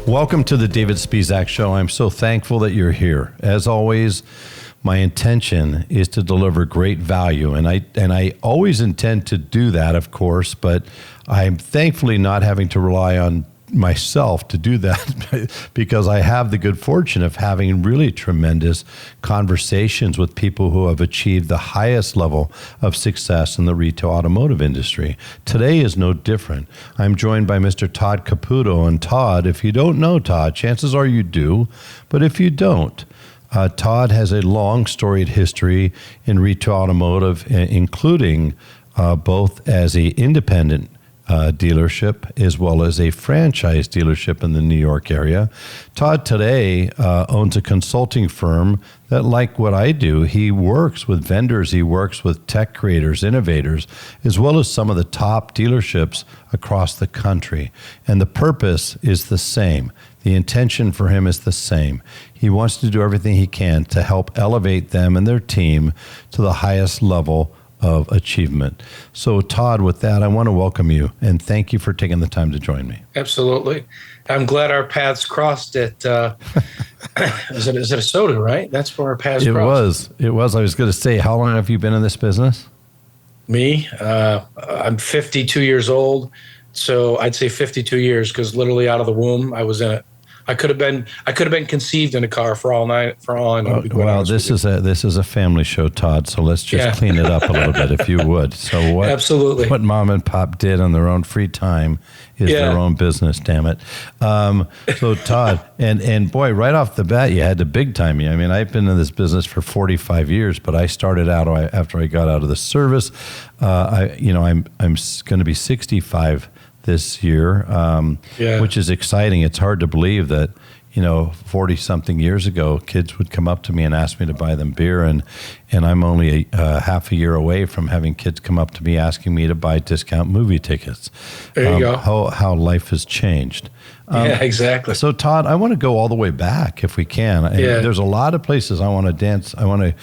Welcome to the David Spisak Show. I'm so thankful that you're here. As always, my intention is to deliver great value, and I always intend to do that, of course, but I'm thankfully not having to rely on myself to do that because I have the good fortune of having really tremendous conversations with people who have achieved the highest level of success in the retail automotive industry. Today is no different. I'm joined by Mr. Todd Caputo. And Todd, if you don't know Todd, chances are you do, but if you don't, Todd has a long storied history in retail automotive, including both as an independent dealership as well as a franchise dealership in the New York area. Todd today owns a consulting firm that, like what I do, he works with vendors, he works with tech creators, innovators, as well as some of the top dealerships across the country. And the purpose is the same. The intention for him is the same. He wants to do everything he can to help elevate them and their team to the highest level of achievement. So Todd, with that, I want to welcome you and thank you for taking the time to join me. Absolutely. I'm glad our paths crossed at, is it a soda, right? That's where our paths crossed. It was. I was going to say, how long have you been in this business? Me? I'm 52 years old. So I'd say 52 years because literally out of the womb, I was in it. I could have been conceived in a car for all I know. Well, this is a family show, Todd. So let's just clean it up a little bit, if you would. So what mom and pop did on their own free time is their own business. Damn it. So Todd, and boy, right off the bat, you had to big time me. I mean, I've been in this business for 45 years, but I started out after I got out of the service. I'm going to be 65 this year, which is exciting. It's hard to believe that, 40 something years ago, kids would come up to me and ask me to buy them beer. And I'm only half a year away from having kids come up to me asking me to buy discount movie tickets. There you go. How life has changed. Yeah, exactly. So Todd, I want to go all the way back if we can. There's a lot of places I want to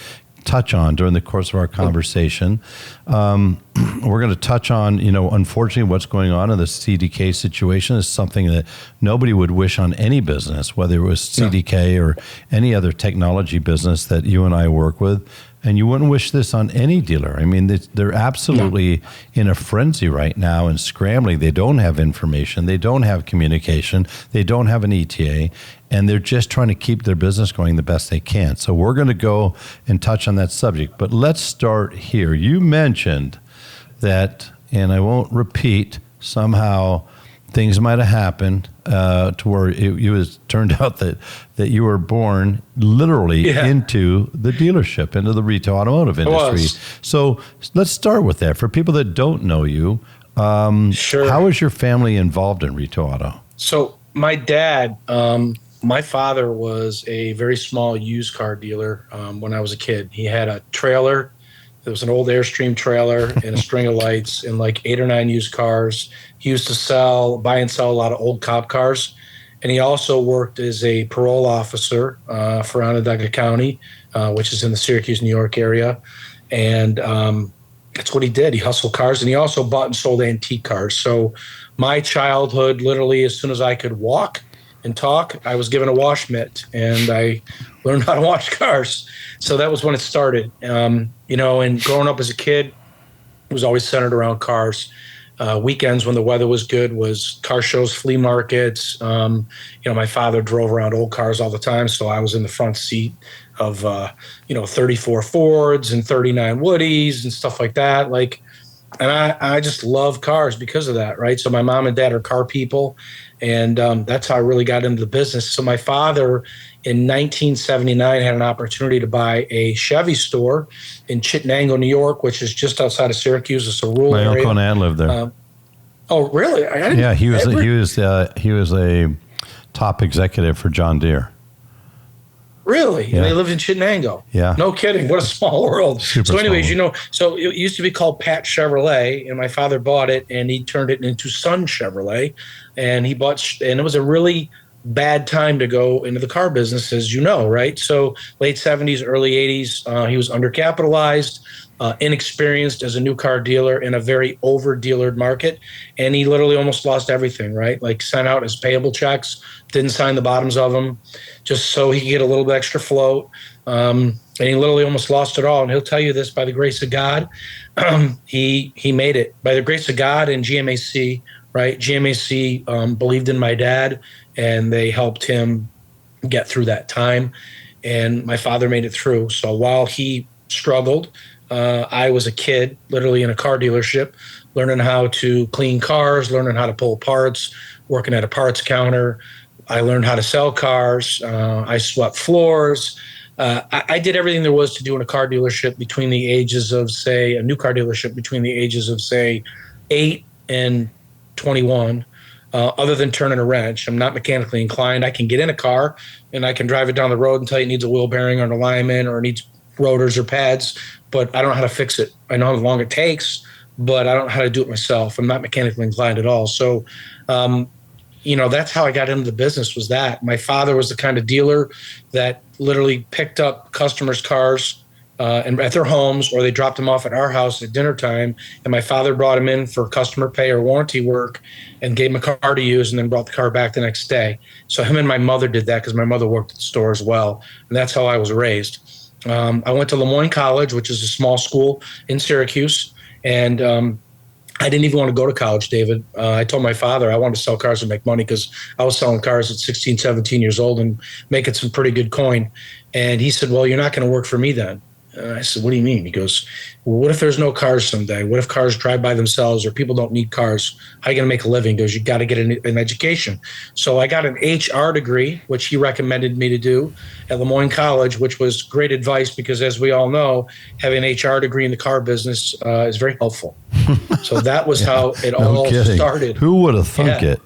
touch on during the course of our conversation. We're going to touch on, unfortunately, what's going on in the CDK situation is something that nobody would wish on any business, whether it was CDK or any other technology business that you and I work with. And you wouldn't wish this on any dealer. I mean, they're absolutely in a frenzy right now and scrambling. They don't have information. They don't have communication. They don't have an ETA. And they're just trying to keep their business going the best they can. So we're going to go and touch on that subject. But let's start here. You mentioned that, and I won't repeat, somehow things might have happened to where it turned out that you were born literally into the dealership, into the retail automotive industry. So let's start with that. For people that don't know you, sure. How is your family involved in retail auto? So my dad, my father was a very small used car dealer when I was a kid. He had a trailer. It was an old Airstream trailer and a string of lights and like 8 or 9 used cars. He used to buy and sell a lot of old cop cars. And he also worked as a parole officer for Onondaga County, which is in the Syracuse, New York area. And that's what he did. He hustled cars, and he also bought and sold antique cars. So my childhood, literally, as soon as I could walk and talk, I was given a wash mitt, and I learned how to wash cars. So that was when it started. And growing up as a kid, it was always centered around cars. Weekends when the weather was good was car shows, flea markets. My father drove around old cars all the time, so I was in the front seat of 34 Fords and 39 Woodies and stuff like that. And I just love cars because of that, right? So my mom and dad are car people, and that's how I really got into the business. So my father, in 1979, had an opportunity to buy a Chevy store in Chittenango, New York, which is just outside of Syracuse. It's a rural area. My uncle and aunt lived there. Oh, really? He was a top executive for John Deere. Really? Yeah. And they lived in Chittenango? Yeah. No kidding. What a small world. So anyways, so it used to be called Pat Chevrolet, and my father bought it, and he turned it into Sun Chevrolet. And he bought, and it was a really bad time to go into the car business, as you know, right? So late 70s, early 80s, he was undercapitalized, inexperienced as a new car dealer in a very over dealered market. And he literally almost lost everything, right? Like sent out his payable checks, didn't sign the bottoms of them just so he could get a little bit extra float. And he literally almost lost it all. And he'll tell you this by the grace of God. He made it by the grace of God and GMAC, right? GMAC believed in my dad and they helped him get through that time. And my father made it through. So while he struggled, I was a kid, literally in a car dealership, learning how to clean cars, learning how to pull parts, working at a parts counter. I learned how to sell cars. I swept floors. I did everything there was to do in a car dealership between the ages of, say, a new car dealership between the ages of, say, 8 and 21. Other than turning a wrench, I'm not mechanically inclined. I can get in a car and I can drive it down the road and tell you it needs a wheel bearing or an alignment or it needs rotors or pads, but I don't know how to fix it. I know how long it takes, but I don't know how to do it myself. I'm not mechanically inclined at all. So, that's how I got into the business, was that. My father was the kind of dealer that literally picked up customers' cars and at their homes, or they dropped them off at our house at dinner time. And my father brought them in for customer pay or warranty work and gave him a car to use and then brought the car back the next day. So him and my mother did that because my mother worked at the store as well. And that's how I was raised. I went to Lemoyne College, which is a small school in Syracuse. And I didn't even want to go to college, David. I told my father I wanted to sell cars and make money because I was selling cars at 16, 17 years old and making some pretty good coin. And he said, well, you're not going to work for me then. I said, what do you mean? He goes, well, what if there's no cars someday? What if cars drive by themselves or people don't need cars? How are you going to make a living? He goes, you got to get an education. So I got an HR degree, which he recommended me to do at Lemoyne College, which was great advice because, as we all know, having an HR degree in the car business is very helpful. So that was how it all started. Who would have thunk it?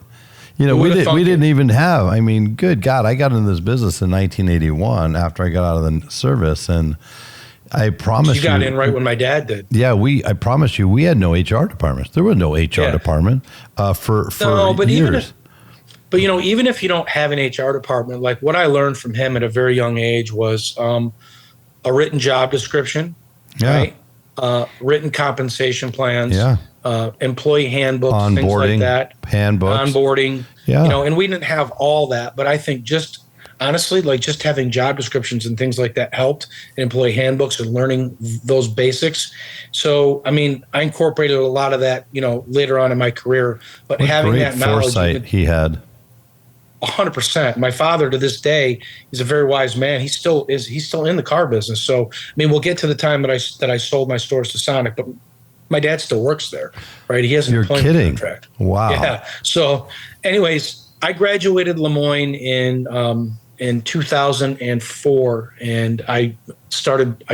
We didn't even have, good God, I got into this business in 1981 after I got out of the service, and I promise you. You got in right when my dad did. Yeah, I promise you, we had no HR department. There was no HR department for years. Even if you don't have an HR department, like what I learned from him at a very young age was a written job description, right? Written compensation plans, employee handbooks, onboarding, things like that. Handbooks. Onboarding, and we didn't have all that, but I think honestly, like just having job descriptions and things like that helped, and employee handbooks and learning those basics. So, I incorporated a lot of that, later on in my career, but what having that knowledge. Foresight he had. 100%. My father, to this day, is a very wise man. He's still in the car business. So, we'll get to the time that I sold my stores to Sonic, but my dad still works there, right? He has an employment contract. Wow. Yeah. So, anyways, I graduated Lemoyne in 2004, and I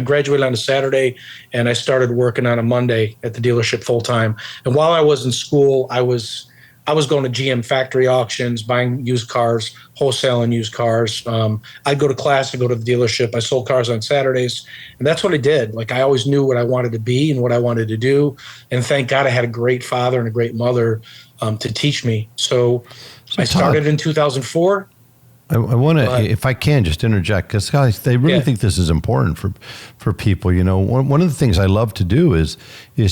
graduated on a Saturday and I started working on a Monday at the dealership full time. And while I was in school, I was going to GM factory auctions, buying used cars, wholesaling used cars. I'd go to class, I'd go to the dealership. I sold cars on Saturdays, and that's what I did. Like, I always knew what I wanted to be and what I wanted to do. And thank God I had a great father and a great mother to teach me. So I started in 2004. I want to, if I can, just interject, because guys, they really think this is important for people. One of the things I love to do is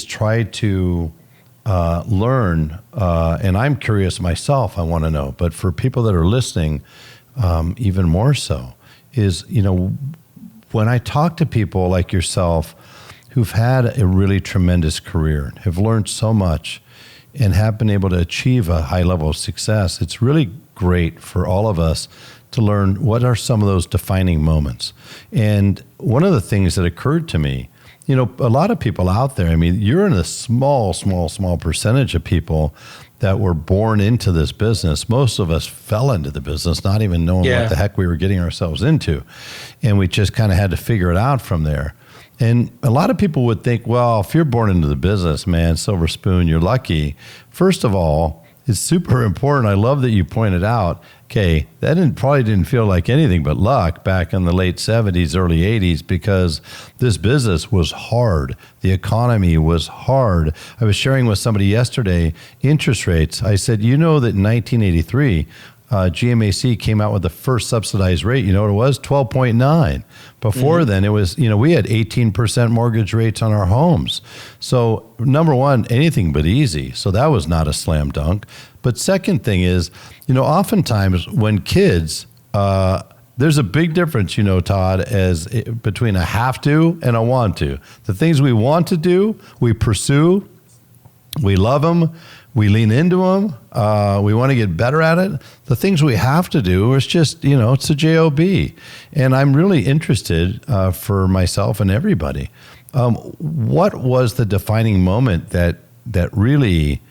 try to learn, and I'm curious myself. I want to know, but for people that are listening, even more so, is when I talk to people like yourself who've had a really tremendous career, have learned so much, and have been able to achieve a high level of success, it's really great for all of us to learn what are some of those defining moments. And one of the things that occurred to me, a lot of people out there, you're in a small percentage of people that were born into this business. Most of us fell into the business, not even knowing what the heck we were getting ourselves into. And we just kind of had to figure it out from there. And a lot of people would think, well, if you're born into the business, man, silver spoon, you're lucky. First of all, it's super important. I love that you pointed out, okay, that probably didn't feel like anything but luck back in the late 70s, early 80s, because this business was hard. The economy was hard. I was sharing with somebody yesterday interest rates. I said, that in 1983, GMAC came out with the first subsidized rate. You know what it was? 12.9. Before then, it was, we had 18% mortgage rates on our homes. So number one, anything but easy. So that was not a slam dunk. But second thing is, oftentimes when kids, there's a big difference, Todd, between a have to and a want to. The things we want to do, we pursue, we love them, we lean into them, we want to get better at it. The things we have to do is just, it's a job. And I'm really interested for myself and everybody. What was the defining moment that really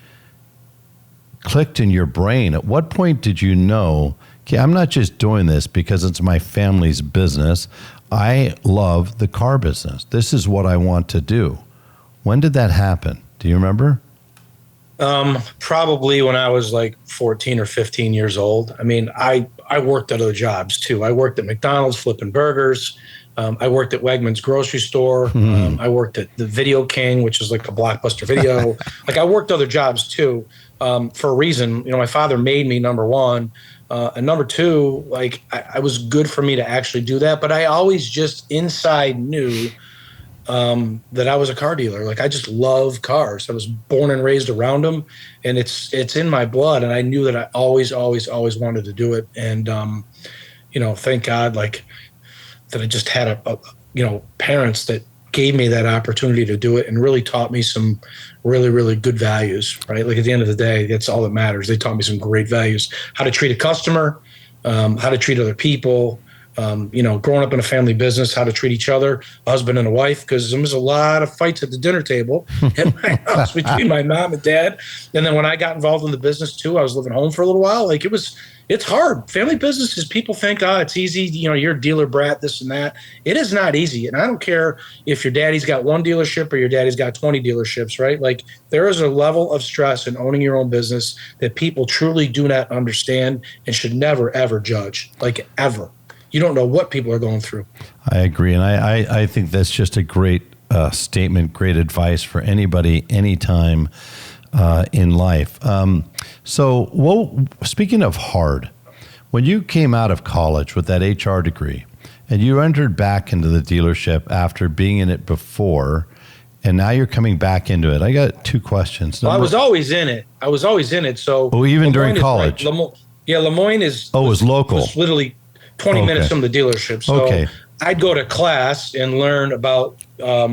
clicked in your brain? At what point did you know, okay, I'm not just doing this because it's my family's business. I love the car business. This is what I want to do. When did that happen? Do you remember? Probably when I was like 14 or 15 years old. I mean, I worked at other jobs too. I worked at McDonald's flipping burgers. I worked at Wegmans grocery store. I worked at the Video King, which is like a Blockbuster video. Like I worked other jobs too, for a reason. My father made me, number one. And number two, like I was good for me to actually do that. But I always just inside knew that I was a car dealer. Like I just love cars. I was born and raised around them, and it's in my blood. And I knew that I always wanted to do it. And thank God, like that I just had parents that gave me that opportunity to do it and really taught me some really, really good values, right? Like at the end of the day, that's all that matters. They taught me some great values: how to treat a customer, how to treat other people. Growing up in a family business, how to treat each other, a husband and a wife, because there was a lot of fights at the dinner table in my house between my mom and dad. And then when I got involved in the business too, I was living home for a little while. Like it's hard. Family businesses, people think, it's easy. You're a dealer brat, this and that. It is not easy. And I don't care if your daddy's got one dealership or your daddy's got 20 dealerships, right? Like there is a level of stress in owning your own business that people truly do not understand and should never, ever judge, like ever. You don't know what people are going through. I agree. And I think that's just a great statement, great advice for anybody, anytime in life. Speaking of hard, when you came out of college with that HR degree and you entered back into the dealership after being in it before, and now you're coming back into it, I got two questions. I was always in it. So even during college? Lemoyne is... it was local. Was literally 20 minutes from the dealership. So I'd go to class and learn about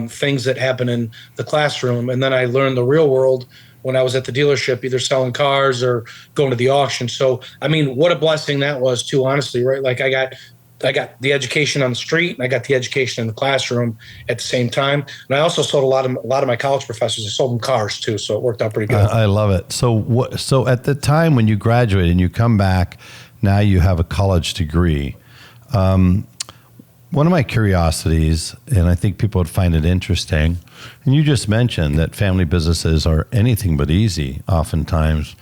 things that happen in the classroom. And then I learned the real world when I was at the dealership, either selling cars or going to the auction. So, I mean, what a blessing that was too, honestly, right? Like I got the education on the street and I got the education in the classroom at the same time. And I also sold a lot of my college professors. I sold them cars too. So it worked out pretty good. I love it. So at the time when you graduated and you come back, now you have a college degree. One of my curiosities, and I think people would find it interesting, and you just mentioned that family businesses are anything but easy oftentimes.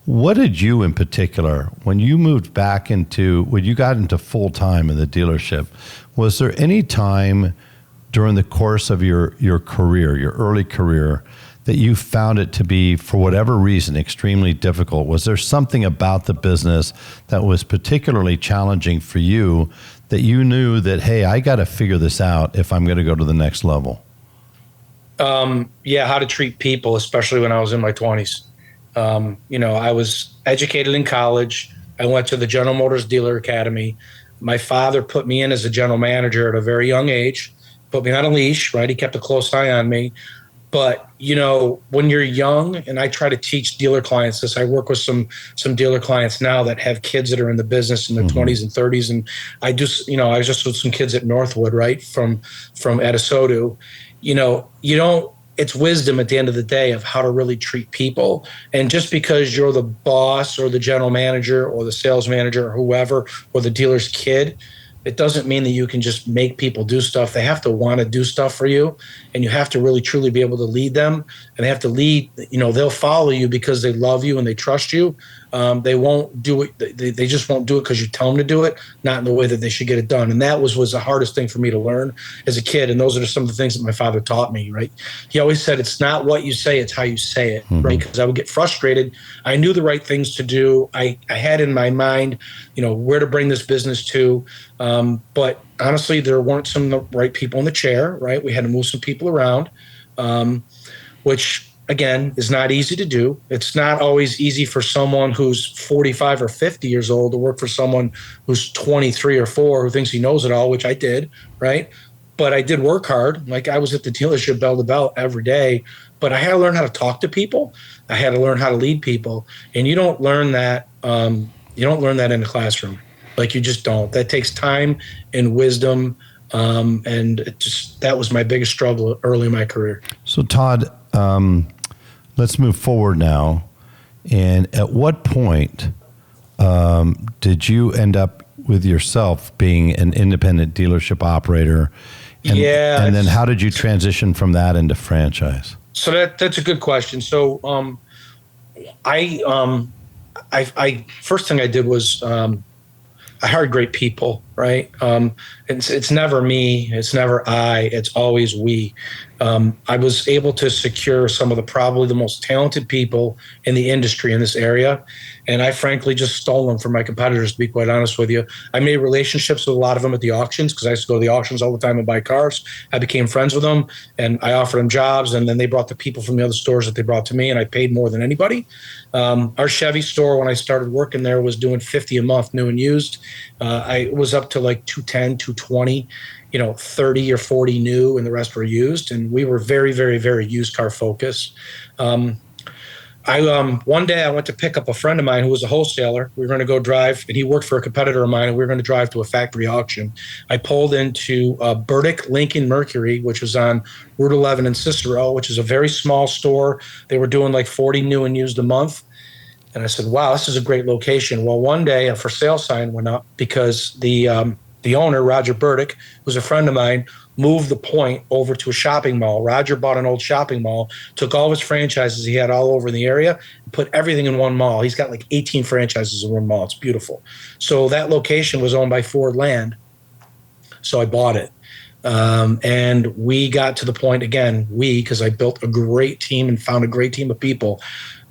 What did you in particular, when you got into full time in the dealership, was there any time during the course of your career, your early career, that you found it to be, for whatever reason, extremely difficult? Was there something about the business that was particularly challenging for you that you knew that, hey, I got to figure this out if I'm going to go to the next level? How to treat people, especially when I was in my 20s. I was educated in college. I went to the General Motors Dealer Academy. My father put me in as a general manager at a very young age, put me on a leash, right? He kept a close eye on me. But, when you're young, and I try to teach dealer clients this, I work with some dealer clients now that have kids that are in the business in their 20s and 30s. And I was just with some kids at Northwood, right, from Adasoto. It's wisdom at the end of the day of how to really treat people. And just because you're the boss or the general manager or the sales manager or whoever, or the dealer's kid, it doesn't mean that you can just make people do stuff. They have to want to do stuff for you, and you have to really truly be able to lead them. And they have to lead, they'll follow you because they love you and they trust you. They won't do it. They just won't do it because you tell them to do it, not in the way that they should get it done. And that was the hardest thing for me to learn as a kid. And those are some of the things that my father taught me, right? He always said, it's not what you say, it's how you say it, right? Because I would get frustrated. I knew the right things to do. I had in my mind, where to bring this business to. But honestly, there weren't some of the right people in the chair, right? We had to move some people around, which again is not easy to do. It's not always easy for someone who's 45 or 50 years old to work for someone who's 23 or 4 who thinks he knows it all, which I did, right? But I did work hard. Like I was at the dealership bell to bell every day, but I had to learn how to talk to people. I had to learn how to lead people. And you don't learn that. You don't learn that in the classroom. Like you just don't. That takes time and wisdom. And that was my biggest struggle early in my career. So Todd, let's move forward now. And at what point did you end up with yourself being an independent dealership operator? And, and then how did you transition from that into franchise? So that's a good question. So I first thing I did was I hired great people, right? It's never me, it's never I, it's always we. I was able to secure some of probably the most talented people in the industry in this area. And I frankly just stole them from my competitors, to be quite honest with you. I made relationships with a lot of them at the auctions because I used to go to the auctions all the time and buy cars. I became friends with them and I offered them jobs. And then they brought the people from the other stores that they brought to me, and I paid more than anybody. Our Chevy store, when I started working there, was doing 50 a month, new and used. I was up to like 210, 220. 30 or 40 new and the rest were used. And we were very, very, very used car focused. One day I went to pick up a friend of mine who was a wholesaler. We were going to go drive, and he worked for a competitor of mine, and we were going to drive to a factory auction. I pulled into Burdick Lincoln Mercury, which was on Route 11 in Cicero, which is a very small store. They were doing like 40 new and used a month. And I said, wow, this is a great location. Well, one day a for sale sign went up because the owner, Roger Burdick, who's a friend of mine, moved the point over to a shopping mall. Roger bought an old shopping mall, took all of his franchises he had all over in the area, and put everything in one mall. He's got like 18 franchises in one mall. It's beautiful. So that location was owned by Ford Land. So I bought it. And we got to the point, again, because I built a great team and found a great team of people,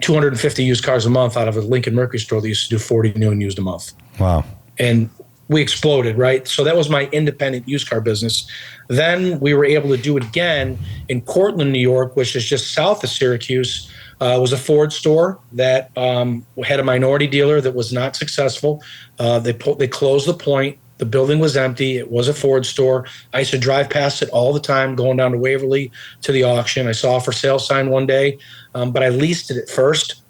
250 used cars a month out of a Lincoln Mercury store that used to do 40 new and used a month. Wow. And we exploded, right? So that was my independent used car business. Then we were able to do it again in Cortland, New York, which is just south of Syracuse. It was a Ford store that had a minority dealer that was not successful. They closed the point. The building was empty. It was a Ford store. I used to drive past it all the time, going down to Waverly to the auction. I saw a for sale sign one day, but I leased it at first.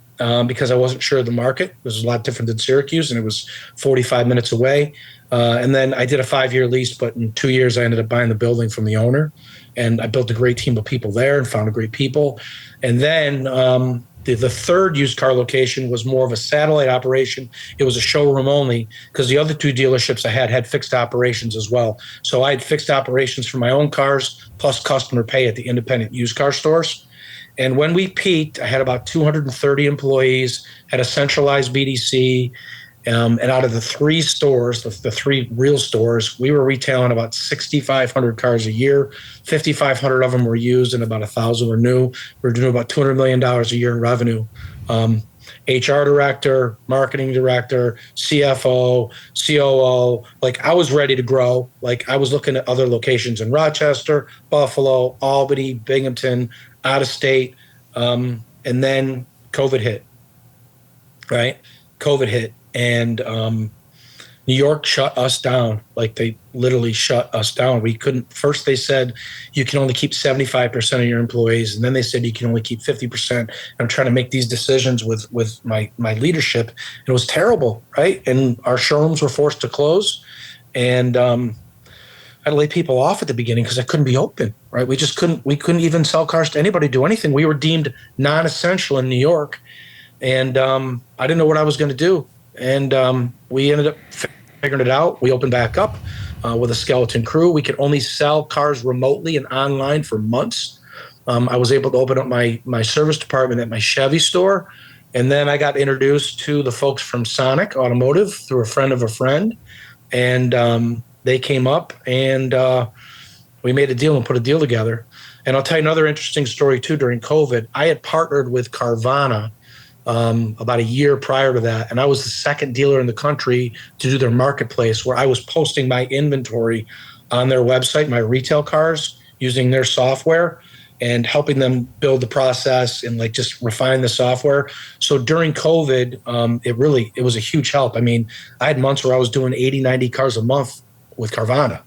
Because I wasn't sure of the market. It was a lot different than Syracuse, and it was 45 minutes away. And then I did a 5-year lease, but in 2 years I ended up buying the building from the owner. And I built a great team of people there and found great people. And then the third used car location was more of a satellite operation. It was a showroom only because the other 2 dealerships I had fixed operations as well. So I had fixed operations for my own cars plus customer pay at the independent used car stores. And when we peaked, I had about 230 employees, had a centralized BDC, and out of the 3 stores, the 3 real stores, we were retailing about 6,500 cars a year. 5,500 of them were used and about 1,000 were new. We were doing about $200 million a year in revenue. HR director, marketing director, CFO, COO, like I was ready to grow. Like I was looking at other locations in Rochester, Buffalo, Albany, Binghamton, out of state. And then COVID hit, right? COVID hit. And New York shut us down. Like they literally shut us down. We couldn't, first they said you can only keep 75% of your employees. And then they said you can only keep 50%. And I'm trying to make these decisions with my leadership. It was terrible, right? And our showrooms were forced to close. And I had to lay people off at the beginning because I couldn't be open, right? We couldn't even sell cars to anybody, do anything. We were deemed non-essential in New York. And I didn't know what I was going to do. And we ended up figuring it out. We opened back up with a skeleton crew. We could only sell cars remotely and online for months. I was able to open up my service department at my Chevy store. And then I got introduced to the folks from Sonic Automotive through a friend of a friend. And they came up and we made a deal and put a deal together. And I'll tell you another interesting story too. During COVID, I had partnered with Carvana about a year prior to that. And I was the second dealer in the country to do their marketplace, where I was posting my inventory on their website, my retail cars, using their software and helping them build the process and like just refine the software. So during COVID, it was a huge help. I mean, I had months where I was doing 80, 90 cars a month with Carvana,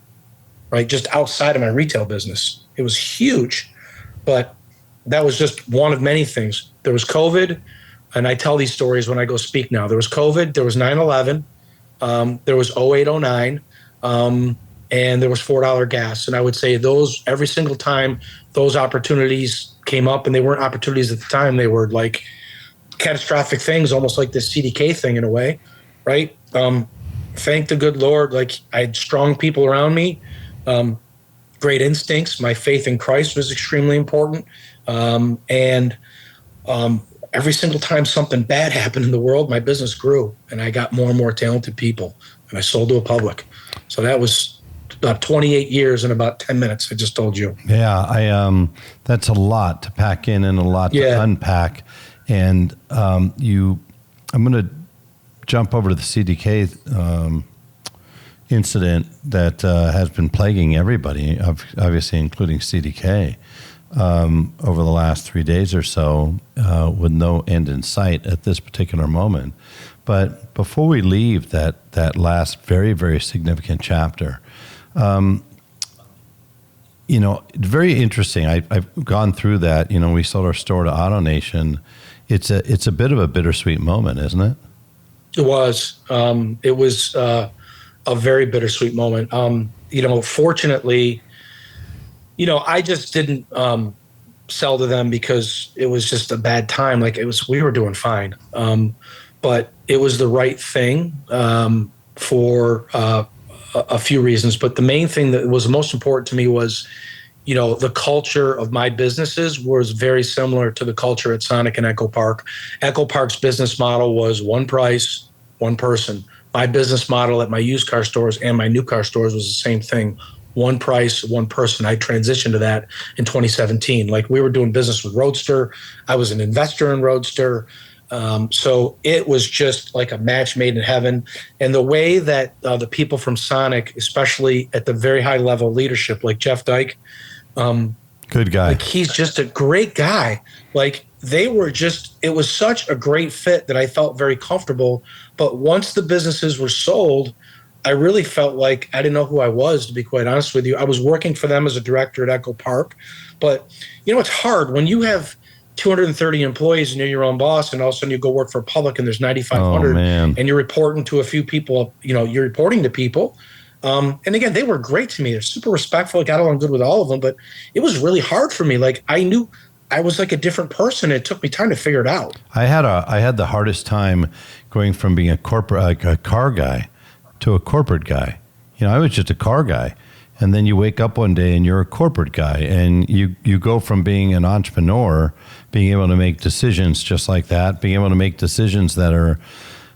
right? Just outside of my retail business. It was huge, but that was just one of many things. There was COVID, and I tell these stories when I go speak now. There was COVID, there was 9/11, there was 08, 09, and there was $4 gas. And I would say those, every single time those opportunities came up, and they weren't opportunities at the time, they were like catastrophic things, almost like this CDK thing in a way, right? Thank the good Lord, like I had strong people around me, great instincts. My faith in Christ was extremely important. Every single time something bad happened in the world, my business grew and I got more and more talented people and I sold to a public. So that was about 28 years in about 10 minutes. I just told you. Yeah, that's a lot to pack in and a lot to unpack. And I'm going to jump over to the CDK incident that has been plaguing everybody, obviously including CDK, over the last 3 days or so, with no end in sight at this particular moment. But before we leave that last very, very significant chapter, very interesting. I've gone through that. We sold our store to AutoNation. It's a bit of a bittersweet moment, isn't it? It was. It was a very bittersweet moment. Fortunately, I just didn't sell to them because it was just a bad time. Like we were doing fine, but it was the right thing for a few reasons. But the main thing that was most important to me was, the culture of my businesses was very similar to the culture at Sonic and Echo Park. Echo Park's business model was one price, one person. My business model at my used car stores and my new car stores was the same thing. One price, one person. I transitioned to that in 2017. Like we were doing business with Roadster. I was an investor in Roadster. So it was just like a match made in heaven. And the way that the people from Sonic, especially at the very high level leadership, like Jeff Dyke, good guy. Like he's just a great guy. Like it was such a great fit that I felt very comfortable. But once the businesses were sold, I really felt like I didn't know who I was, to be quite honest with you. I was working for them as a director at Echo Park. But, it's hard when you have 230 employees and you're your own boss, and all of a sudden you go work for a public and there's 9,500 and you're reporting to a few people, you're reporting to people. And again, they were great to me. They're super respectful. I got along good with all of them, but it was really hard for me. Like I knew I was like a different person. It took me time to figure it out. I had the hardest time going from being a car guy to a corporate guy. I was just a car guy. And then you wake up one day and you're a corporate guy, and you go from being an entrepreneur, being able to make decisions just like that, being able to make decisions that are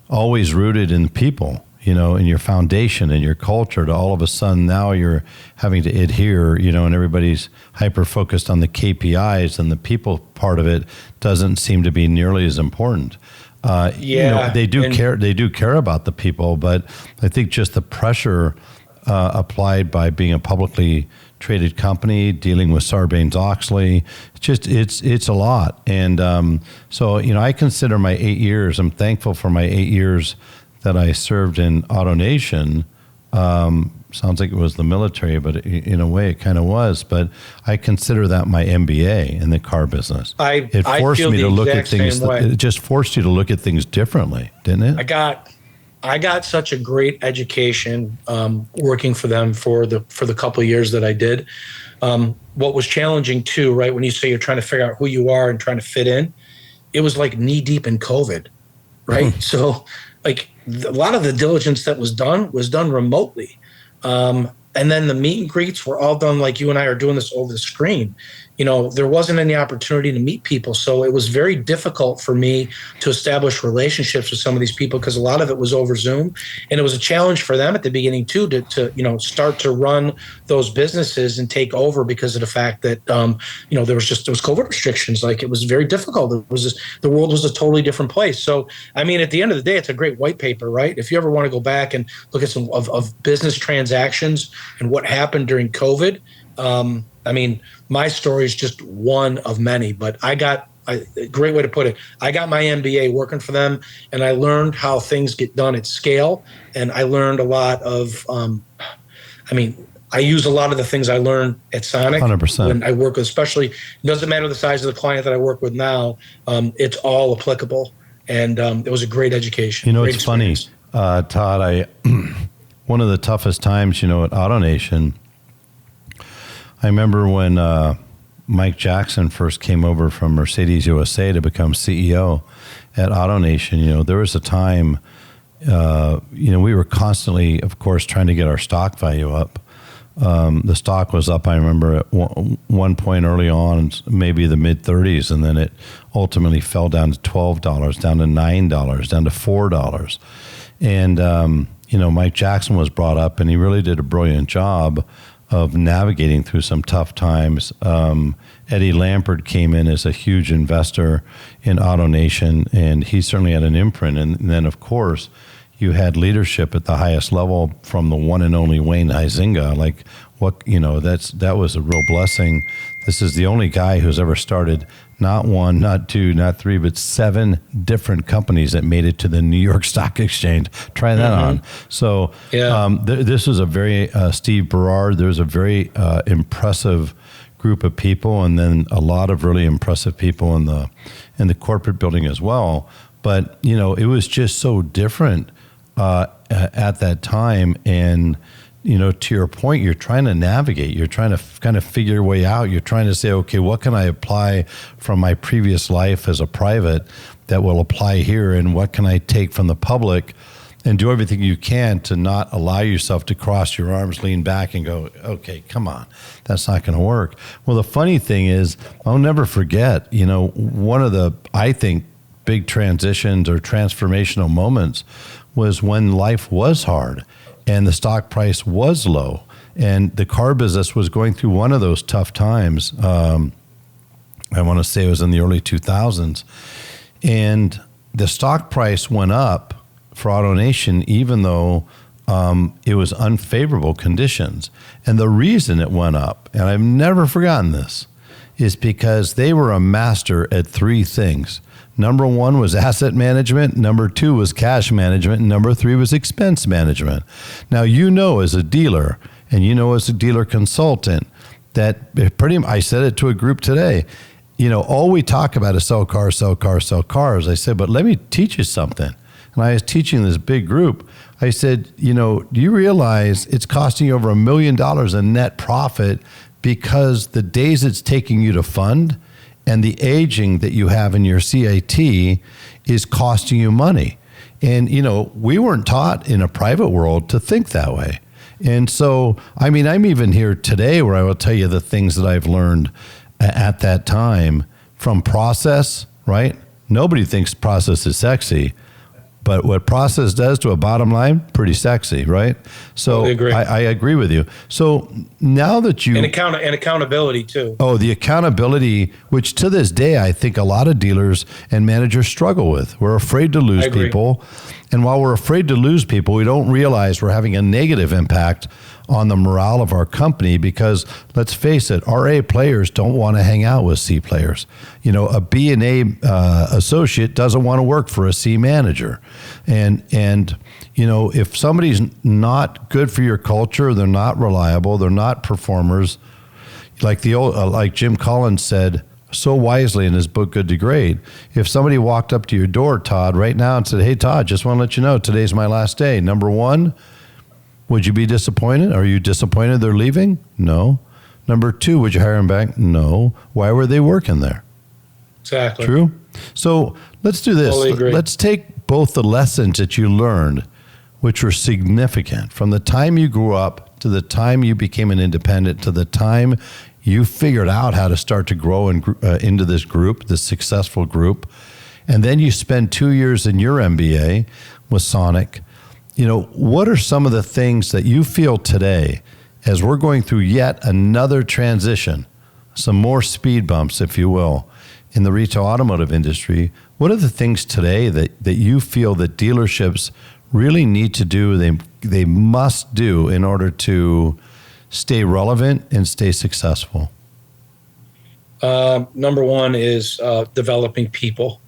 always rooted in people, in your foundation and your culture, to all of a sudden now you're having to adhere, and everybody's hyper focused on the KPIs, and the people part of it doesn't seem to be nearly as important. They do care about the people, but I think just the pressure applied by being a publicly traded company, dealing with Sarbanes-Oxley, it's a lot. And so I consider my 8 years, I'm thankful for my 8 years that I served in AutoNation. Sounds like it was the military, but in a way it kind of was. But I consider that my MBA in the car business. It forced me to look at things. It just forced you to look at things differently, didn't it? I got such a great education working for them for the couple of years that I did. What was challenging too, right? When you say you're trying to figure out who you are and trying to fit in, it was like knee deep in COVID, right? So like a lot of the diligence that was done remotely. And then the meet and greets were all done like you and I are doing this over the screen. there wasn't any opportunity to meet people. So it was very difficult for me to establish relationships with some of these people because a lot of it was over Zoom. And it was a challenge for them at the beginning too, to start to run those businesses and take over because of the fact that, there was COVID restrictions. Like, it was very difficult. The world was a totally different place. So, I mean, at the end of the day, it's a great white paper, right? If you ever want to go back and look at some of business transactions and what happened during COVID, I mean, my story is just one of many, but a great way to put it, I got my MBA working for them, and I learned how things get done at scale. And I learned a lot of, I use a lot of the things I learned at Sonic 100%. When I work with, especially, it doesn't matter the size of the client that I work with now, it's all applicable. And it was a great education. It's experience. Funny, Todd, one of the toughest times, at AutoNation, I remember when Mike Jackson first came over from Mercedes USA to become CEO at AutoNation. There was a time, we were constantly, of course, trying to get our stock value up. The stock was up, I remember, at one point early on, maybe the mid-30s, and then it ultimately fell down to $12, down to $9, down to $4. And, Mike Jackson was brought up, and he really did a brilliant job of navigating through some tough times. Eddie Lampert came in as a huge investor in AutoNation, and he certainly had an imprint. And then, of course, you had leadership at the highest level from the one and only Wayne Huizinga. Like, that was a real blessing. This is the only guy who's ever started not one, not two, not three, but 7 different companies that made it to the New York Stock Exchange. Try that on. So this was a very, Steve Berard, there's a very impressive group of people, and then a lot of really impressive people in the corporate building as well. But, it was just so different at that time. And, to your point, you're trying to navigate, you're trying to kind of figure your way out. You're trying to say, okay, what can I apply from my previous life as a private that will apply here? And what can I take from the public, and do everything you can to not allow yourself to cross your arms, lean back and go, okay, come on, that's not going to work. Well, the funny thing is, I'll never forget, one of the, I think, big transitions or transformational moments was when life was hard and the stock price was low, and the car business was going through one of those tough times. I want to say it was in the early 2000s, and the stock price went up for AutoNation, even though it was unfavorable conditions. And the reason it went up, and I've never forgotten this, is because they were a master at 3 things. Number 1 was asset management. Number 2 was cash management. And number 3 was expense management. Now, as a dealer, and as a dealer consultant, that I said it to a group today, all we talk about is sell cars, sell cars, sell cars. I said, but let me teach you something. And I was teaching this big group. I said, do you realize it's costing you over $1 million in net profit because the days it's taking you to fund and the aging that you have in your CAT is costing you money? And, we weren't taught in a private world to think that way. And so, I'm even here today where I will tell you the things that I've learned at that time from process, right? Nobody thinks process is sexy. But what process does to a bottom line, pretty sexy, right? So I agree with you. So now that you... And accountability too. Oh, the accountability, which to this day, I think a lot of dealers and managers struggle with. We're afraid to lose people. And while we're afraid to lose people, we don't realize we're having a negative impact on the morale of our company, because let's face it, our A players don't want to hang out with C players. A B and A associate doesn't want to work for a C manager. And if somebody's not good for your culture, they're not reliable, they're not performers, like like Jim Collins said so wisely in his book, Good to Great. If somebody walked up to your door, Todd, right now and said, hey, Todd, just want to let you know, today's my last day. Number 1, would you be disappointed? Are you disappointed they're leaving? No. Number 2, would you hire them back? No. Why were they working there? Exactly. True? So let's do this. Totally agree. Let's take both the lessons that you learned, which were significant, from the time you grew up to the time you became an independent to the time You figured out how to start to grow into this group, this successful group. And then you spend 2 years in your MBA with Sonic. What are some of the things that you feel today as we're going through yet another transition, some more speed bumps, if you will, in the retail automotive industry? What are the things today that you feel that dealerships really need to do, they must do in order to stay relevant and stay successful? Number one is developing people.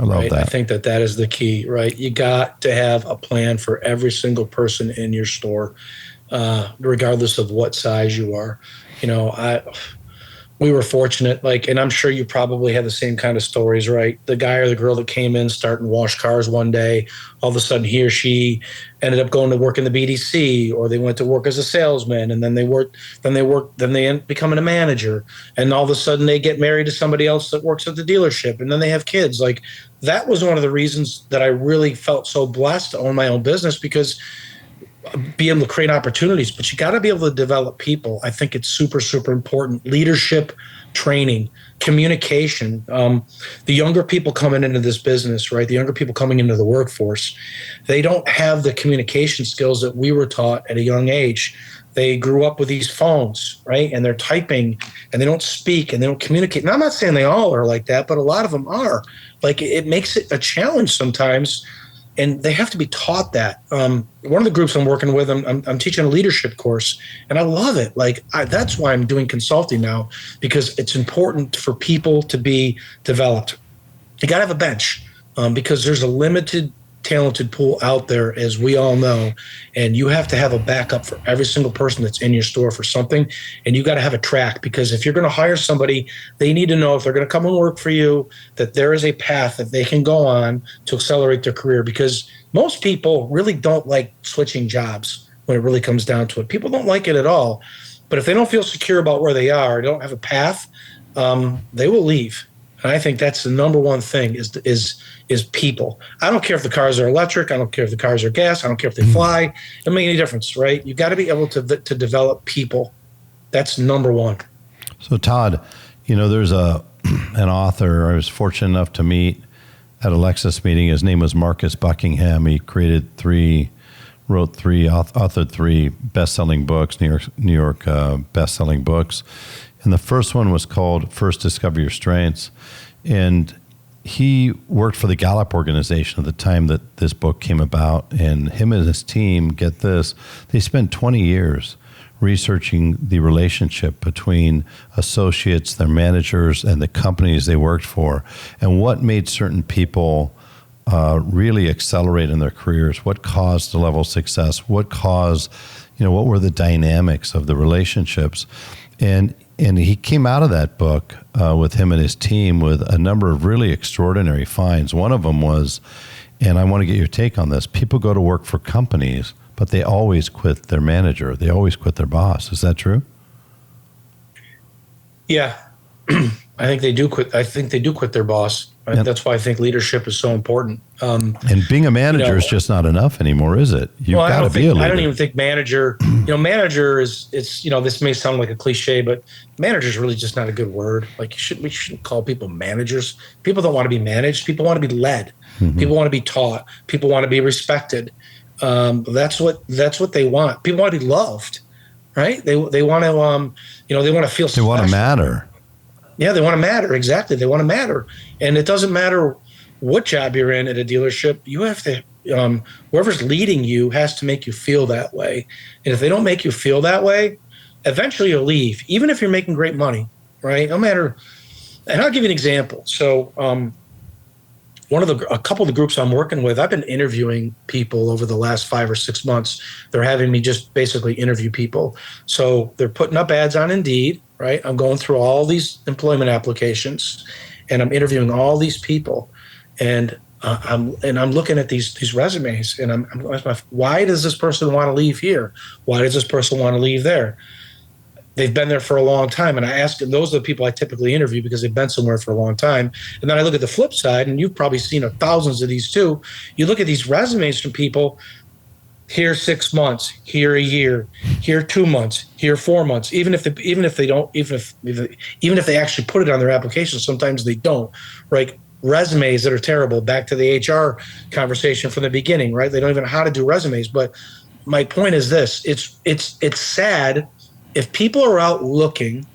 I love right? that. I think that is the key, right? You got to have a plan for every single person in your store, regardless of what size you are. We were fortunate, and I'm sure you probably have the same kind of stories, right? The guy or the girl that came in starting to wash cars one day, all of a sudden he or she ended up going to work in the BDC, or they went to work as a salesman, and then they end up becoming a manager, and all of a sudden they get married to somebody else that works at the dealership, and then they have kids. That was one of the reasons that I really felt so blessed to own my own business, because be able to create opportunities, but you got to be able to develop people. I think it's super, super important. Leadership, training, communication. The younger people coming into this business, right? The younger people coming into the workforce, they don't have the communication skills that we were taught at a young age. They grew up with these phones, right? And they're typing, and they don't speak, and they don't communicate. And I'm not saying they all are like that, but a lot of them are. It makes it a challenge sometimes. And they have to be taught that. One of the groups I'm working with, I'm teaching a leadership course, and I love it. That's why I'm doing consulting now, because it's important for people to be developed. You got to have a bench, because there's a limited talented pool out there, as we all know, and you have to have a backup for every single person that's in your store for something, and you got to have a track, because if you're going to hire somebody, they need to know if they're going to come and work for you, that there is a path that they can go on to accelerate their career, because most people really don't like switching jobs when it really comes down to it. People don't like it at all, but if they don't feel secure about where they are, don't have a path, they will leave. And I think that's the number one thing is people. I don't care if the cars are electric. I don't care if the cars are gas. I don't care if they fly. It doesn't make any difference, right? You got to be able to develop people. That's number one. So Todd, there's an author I was fortunate enough to meet at a Lexus meeting. His name was Marcus Buckingham. He authored three best-selling books, New York best-selling books. And the first one was called First Discover Your Strengths. And he worked for the Gallup organization at the time that this book came about. And him and his team, get this, they spent 20 years researching the relationship between associates, their managers, and the companies they worked for, and what made certain people really accelerate in their careers, what caused the level of success, what were the dynamics of the relationships. And he came out of that book with him and his team with a number of really extraordinary finds. One of them was, and I want to get your take on this, people go to work for companies, but they always quit their manager. They always quit their boss. Is that true? Yeah, I think they do quit. I think they do quit their boss. That's why I think leadership is so important. And being a manager is just not enough anymore, is it? You've got to be a leader. I don't even think manager. Manager is. This may sound like a cliche, but manager is really just not a good word. We shouldn't call people managers. People don't want to be managed. People want to be led. Mm-hmm. People want to be taught. People want to be respected. That's what they want. People want to be loved, right? They want to. They want to feel. They want to matter. Yeah, they want to matter. Exactly. They want to matter. And it doesn't matter what job you're in at a dealership. You have to, whoever's leading you has to make you feel that way. And if they don't make you feel that way, eventually you'll leave, even if you're making great money, right? No matter. And I'll give you an example. So a couple of the groups I'm working with, I've been interviewing people over the last 5 or 6 months. They're having me just basically interview people. So they're putting up ads on Indeed, right? I'm going through all these employment applications, and I'm interviewing all these people, and I'm looking at these resumes, and I'm why does this person want to leave here? Why does this person want to leave there? They've been there for a long time, and I ask, and those are the people I typically interview because they've been somewhere for a long time. And then I look at the flip side, and you've probably seen thousands of these too. You look at these resumes from people. here 6 months, here a year, here 2 months, here 4 months. Even if they actually put it on their application, sometimes they don't. Right? Resumes that are terrible. Back to the HR conversation from the beginning. Right? They don't even know how to do resumes. But my point is this: it's sad if people are out looking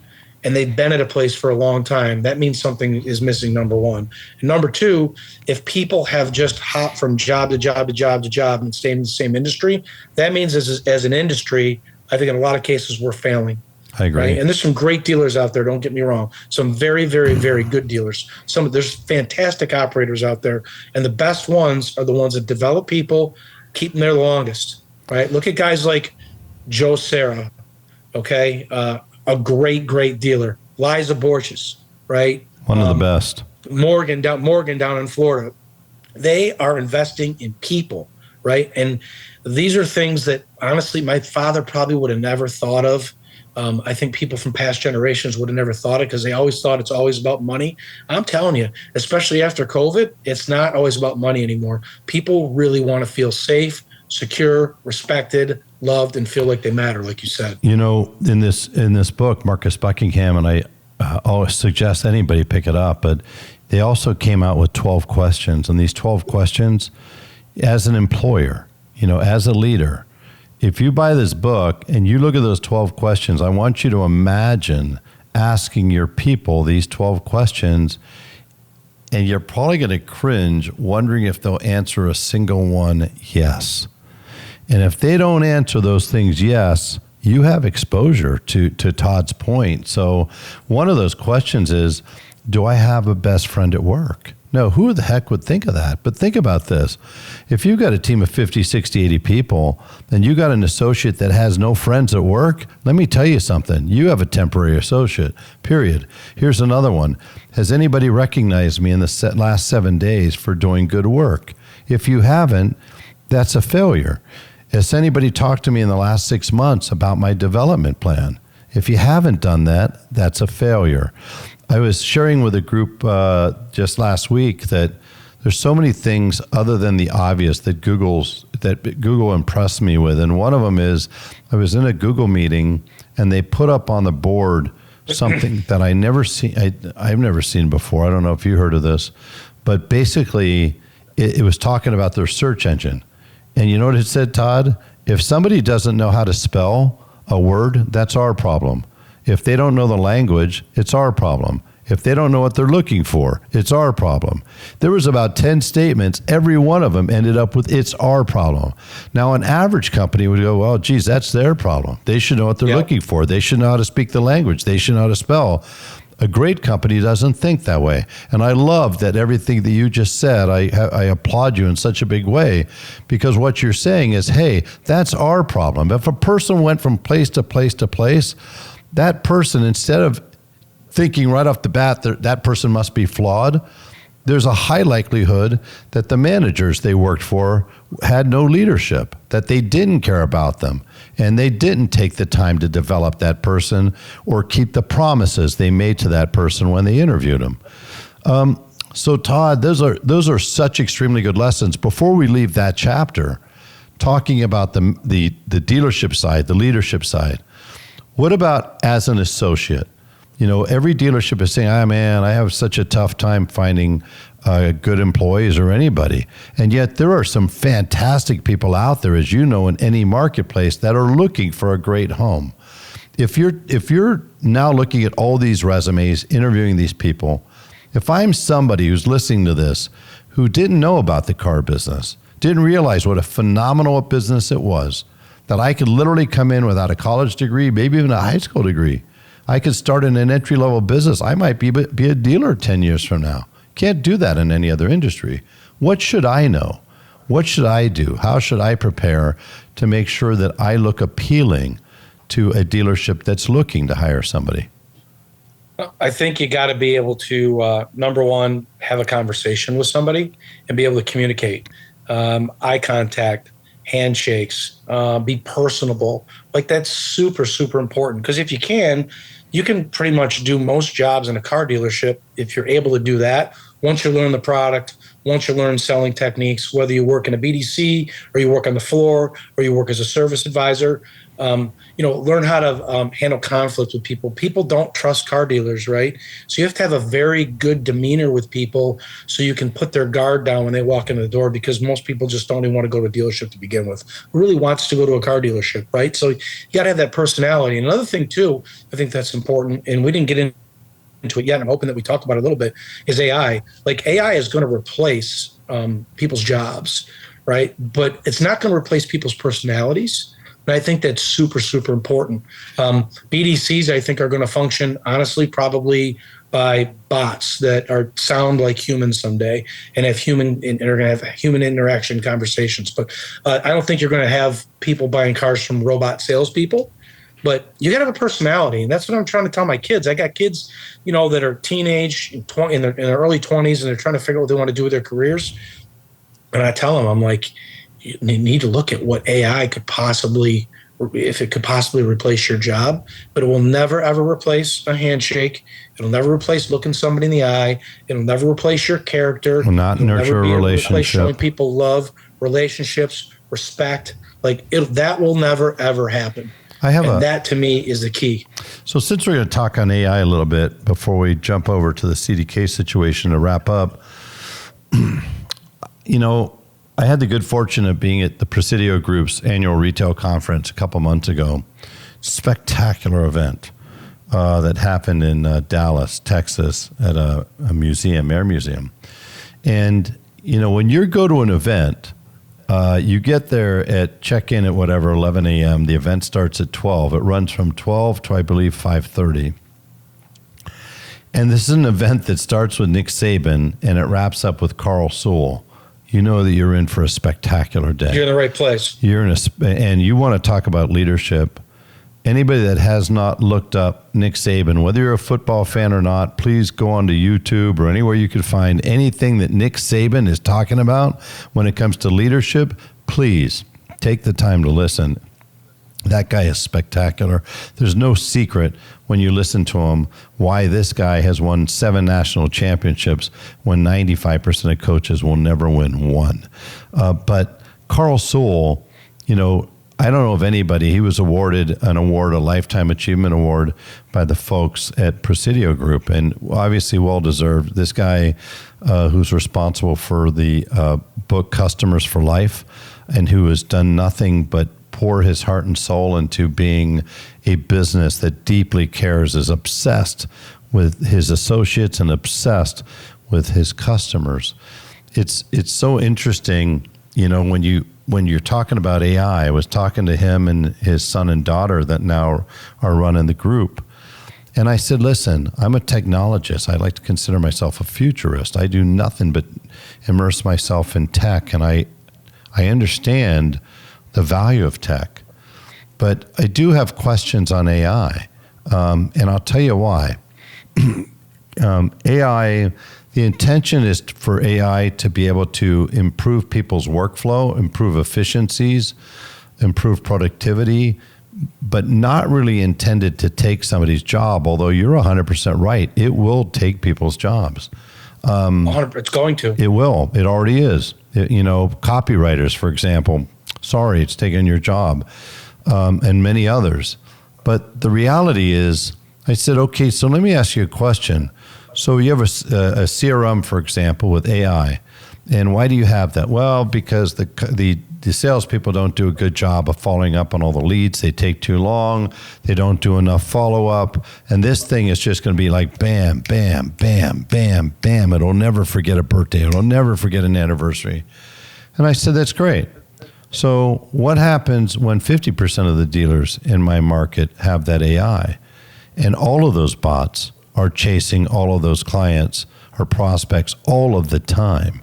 and they've been at a place for a long time. That means something is missing, number one. And number two, if people have just hopped from job to job to job to job and stayed in the same industry, that means as an industry, I think in a lot of cases we're failing. I agree. Right? And there's some great dealers out there, don't get me wrong. Some very, very, very good dealers. There's fantastic operators out there. And the best ones are the ones that develop people, keep them there the longest. Right? Look at guys like Joe Serra, okay? A great dealer. Liza Borges, right? One of the best. Morgan down in Florida. They are investing in people, right? And these are things that honestly my father probably would have never thought of. I think people from past generations would have never thought it because they always thought it's always about money. I'm telling you, especially after COVID, it's not always about money anymore. People really want to feel safe, secure, respected, loved, and feel like they matter, like you said. You know, in this book, Marcus Buckingham, and I always suggest anybody pick it up, but they also came out with 12 questions. And these 12 questions, as an employer, you know, as a leader, if you buy this book and you look at those 12 questions, I want you to imagine asking your people these 12 questions, and you're probably going to cringe wondering if they'll answer a single one yes. And if they don't answer those things yes, you have exposure to Todd's point. So one of those questions is, do I have a best friend at work? No, who the heck would think of that? But think about this. If you've got a team of 50, 60, 80 people, and you got an associate that has no friends at work, let me tell you something. You have a temporary associate, period. Here's another one. Has anybody recognized me in the last 7 days for doing good work? If you haven't, that's a failure. Has anybody talked to me in the last 6 months about my development plan? If you haven't done that, that's a failure. I was sharing with a group just last week that there's so many things other than the obvious that Google impressed me with. And one of them is I was in a Google meeting and they put up on the board something that I've never seen before. I don't know if you heard of this, but basically it was talking about their search engine. And you know what it said, Todd? If somebody doesn't know how to spell a word, that's our problem. If they don't know the language, it's our problem. If they don't know what they're looking for, it's our problem. There was about 10 statements. Every one of them ended up with, it's our problem. Now, an average company would go, well, geez, that's their problem. They should know what they're looking for. They should know how to speak the language. They should know how to spell. A great company doesn't think that way. And I love that everything that you just said. I applaud you in such a big way, because what you're saying is, hey, that's our problem. If a person went from place to place to place, that person, instead of thinking right off the bat that person must be flawed, there's a high likelihood that the managers they worked for had no leadership, that they didn't care about them, and they didn't take the time to develop that person or keep the promises they made to that person when they interviewed them. So Todd, those are such extremely good lessons. Before we leave that chapter, talking about the dealership side, the leadership side, what about as an associate? You know, every dealership is saying, man, I have such a tough time finding good employees or anybody. And yet there are some fantastic people out there, as you know, in any marketplace that are looking for a great home. If you're now looking at all these resumes, interviewing these people, if I'm somebody who's listening to this who didn't know about the car business, didn't realize what a phenomenal business it was, that I could literally come in without a college degree, maybe even a high school degree. I could start in an entry-level business. I might be a dealer 10 years from now. Can't do that in any other industry. What should I know? What should I do? How should I prepare to make sure that I look appealing to a dealership that's looking to hire somebody? I think you got to be able to, number one, have a conversation with somebody and be able to communicate. Eye contact, handshakes, be personable. Like, that's super, super important. Because if you can pretty much do most jobs in a car dealership if you're able to do that, once you learn the product, once you learn selling techniques, whether you work in a BDC or you work on the floor or you work as a service advisor, learn how to handle conflict with people. People don't trust car dealers, right? So you have to have a very good demeanor with people so you can put their guard down when they walk into the door, because most people just don't even want to go to a dealership to begin with. Who really wants to go to a car dealership, right? So you got to have that personality. And another thing too, I think that's important, and we didn't get into it yet, I'm hoping that we talked about it a little bit, is AI. Like, AI is going to replace people's jobs, right? But it's not going to replace people's personalities. And I think that's super, super important. BDCs, I think, are going to function, honestly, probably by bots that sound like humans someday and are going to have human interaction conversations. But I don't think you're going to have people buying cars from robot salespeople. But you got to have a personality, and that's what I'm trying to tell my kids. I got kids, that are teenage, in their early 20s, and they're trying to figure out what they want to do with their careers. And I tell them, I'm like, you need to look at what AI could possibly, if it could possibly replace your job, but it will never, ever replace a handshake. It'll never replace looking somebody in the eye. It'll never replace your character. Will not nurture a relationship. Showing people love, relationships, respect. That will never, ever happen. That to me is the key. So since we're going to talk on AI a little bit before we jump over to the CDK situation to wrap up, I had the good fortune of being at the Presidio Group's annual retail conference a couple months ago. Spectacular event that happened in Dallas, Texas, at a museum, Air Museum. And, when you go to an event, you get there at check-in at 11 a.m. The event starts at 12. It runs from 12 to, I believe, 5:30. And this is an event that starts with Nick Saban and it wraps up with Carl Sewell. You know that you're in for a spectacular day. You're in the right place. And you want to talk about leadership. Anybody that has not looked up Nick Saban, whether you're a football fan or not, please go onto YouTube or anywhere you can find anything that Nick Saban is talking about when it comes to leadership. Please take the time to listen. That guy is spectacular. There's no secret when you listen to him why this guy has won 7 national championships when 95% of coaches will never win one. But Carl Sewell, I don't know of anybody. He was awarded an award, a Lifetime Achievement Award, by the folks at Presidio Group, and obviously well-deserved. This guy who's responsible for the book Customers for Life, and who has done nothing but pour his heart and soul into being a business that deeply cares, is obsessed with his associates and obsessed with his customers. It's so interesting, when you're talking about AI. I was talking to him and his son and daughter that now are running the group. And I said, listen, I'm a technologist. I like to consider myself a futurist. I do nothing but immerse myself in tech, and I understand the value of tech. But I do have questions on AI, and I'll tell you why. AI, the intention is for AI to be able to improve people's workflow, improve efficiencies, improve productivity, but not really intended to take somebody's job, although you're 100% right. It will take people's jobs. It's going to. It will. It already is. Copywriters, for example, sorry, it's taking your job, and many others. But the reality is, I said, okay, so let me ask you a question. So you have a CRM, for example, with AI. And why do you have that? Well, because the salespeople don't do a good job of following up on all the leads. They take too long. They don't do enough follow-up. And this thing is just going to be like bam, bam, bam, bam, bam. It'll never forget a birthday. It'll never forget an anniversary. And I said, that's great. So what happens when 50% of the dealers in my market have that AI? And all of those bots are chasing all of those clients or prospects all of the time.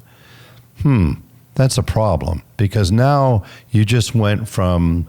That's a problem, because now you just went from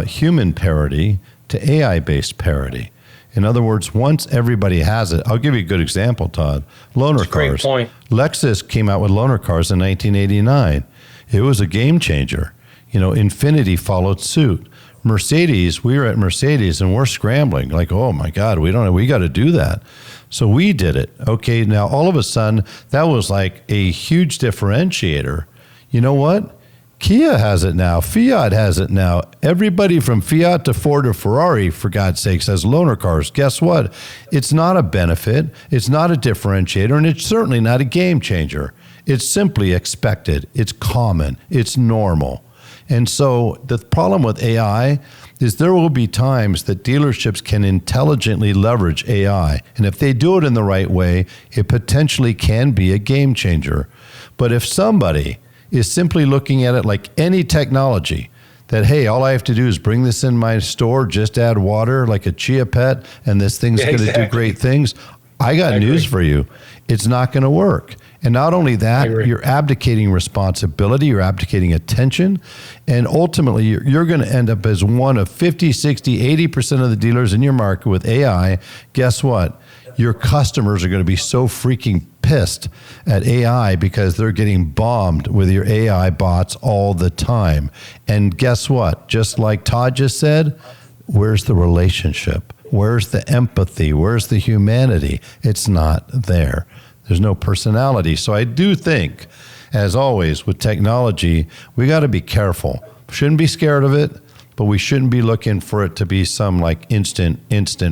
human parity to AI-based parity. In other words, once everybody has it, I'll give you a good example, Todd. Loaner cars. Great point. Lexus came out with loaner cars in 1989. It was a game changer. Infiniti followed suit. Mercedes, we were at Mercedes and we're scrambling like, oh my God, we got to do that. So we did it. Okay, now all of a sudden, that was like a huge differentiator. You know what? Kia has it now. Fiat has it now. Everybody from Fiat to Ford to Ferrari, for God's sakes, has loaner cars. Guess what? It's not a benefit. It's not a differentiator, and it's certainly not a game changer. It's simply expected. It's common. It's normal. And so the problem with AI is there will be times that dealerships can intelligently leverage AI. And if they do it in the right way, it potentially can be a game changer. But if somebody is simply looking at it like any technology, that, hey, all I have to do is bring this in my store, just add water like a Chia Pet, and this thing's going to do great things. I got news for you. It's not going to work. And not only that, you're abdicating responsibility, you're abdicating attention, and ultimately you're going to end up as one of 50, 60, 80% of the dealers in your market with AI. Guess what? Your customers are going to be so freaking pissed at AI because they're getting bombed with your AI bots all the time. And guess what? Just like Todd just said, where's the relationship? Where's the empathy? Where's the humanity? It's not there. There's no personality. So I do think, as always, with technology, we got to be careful. Shouldn't be scared of it, but we shouldn't be looking for it to be some like instant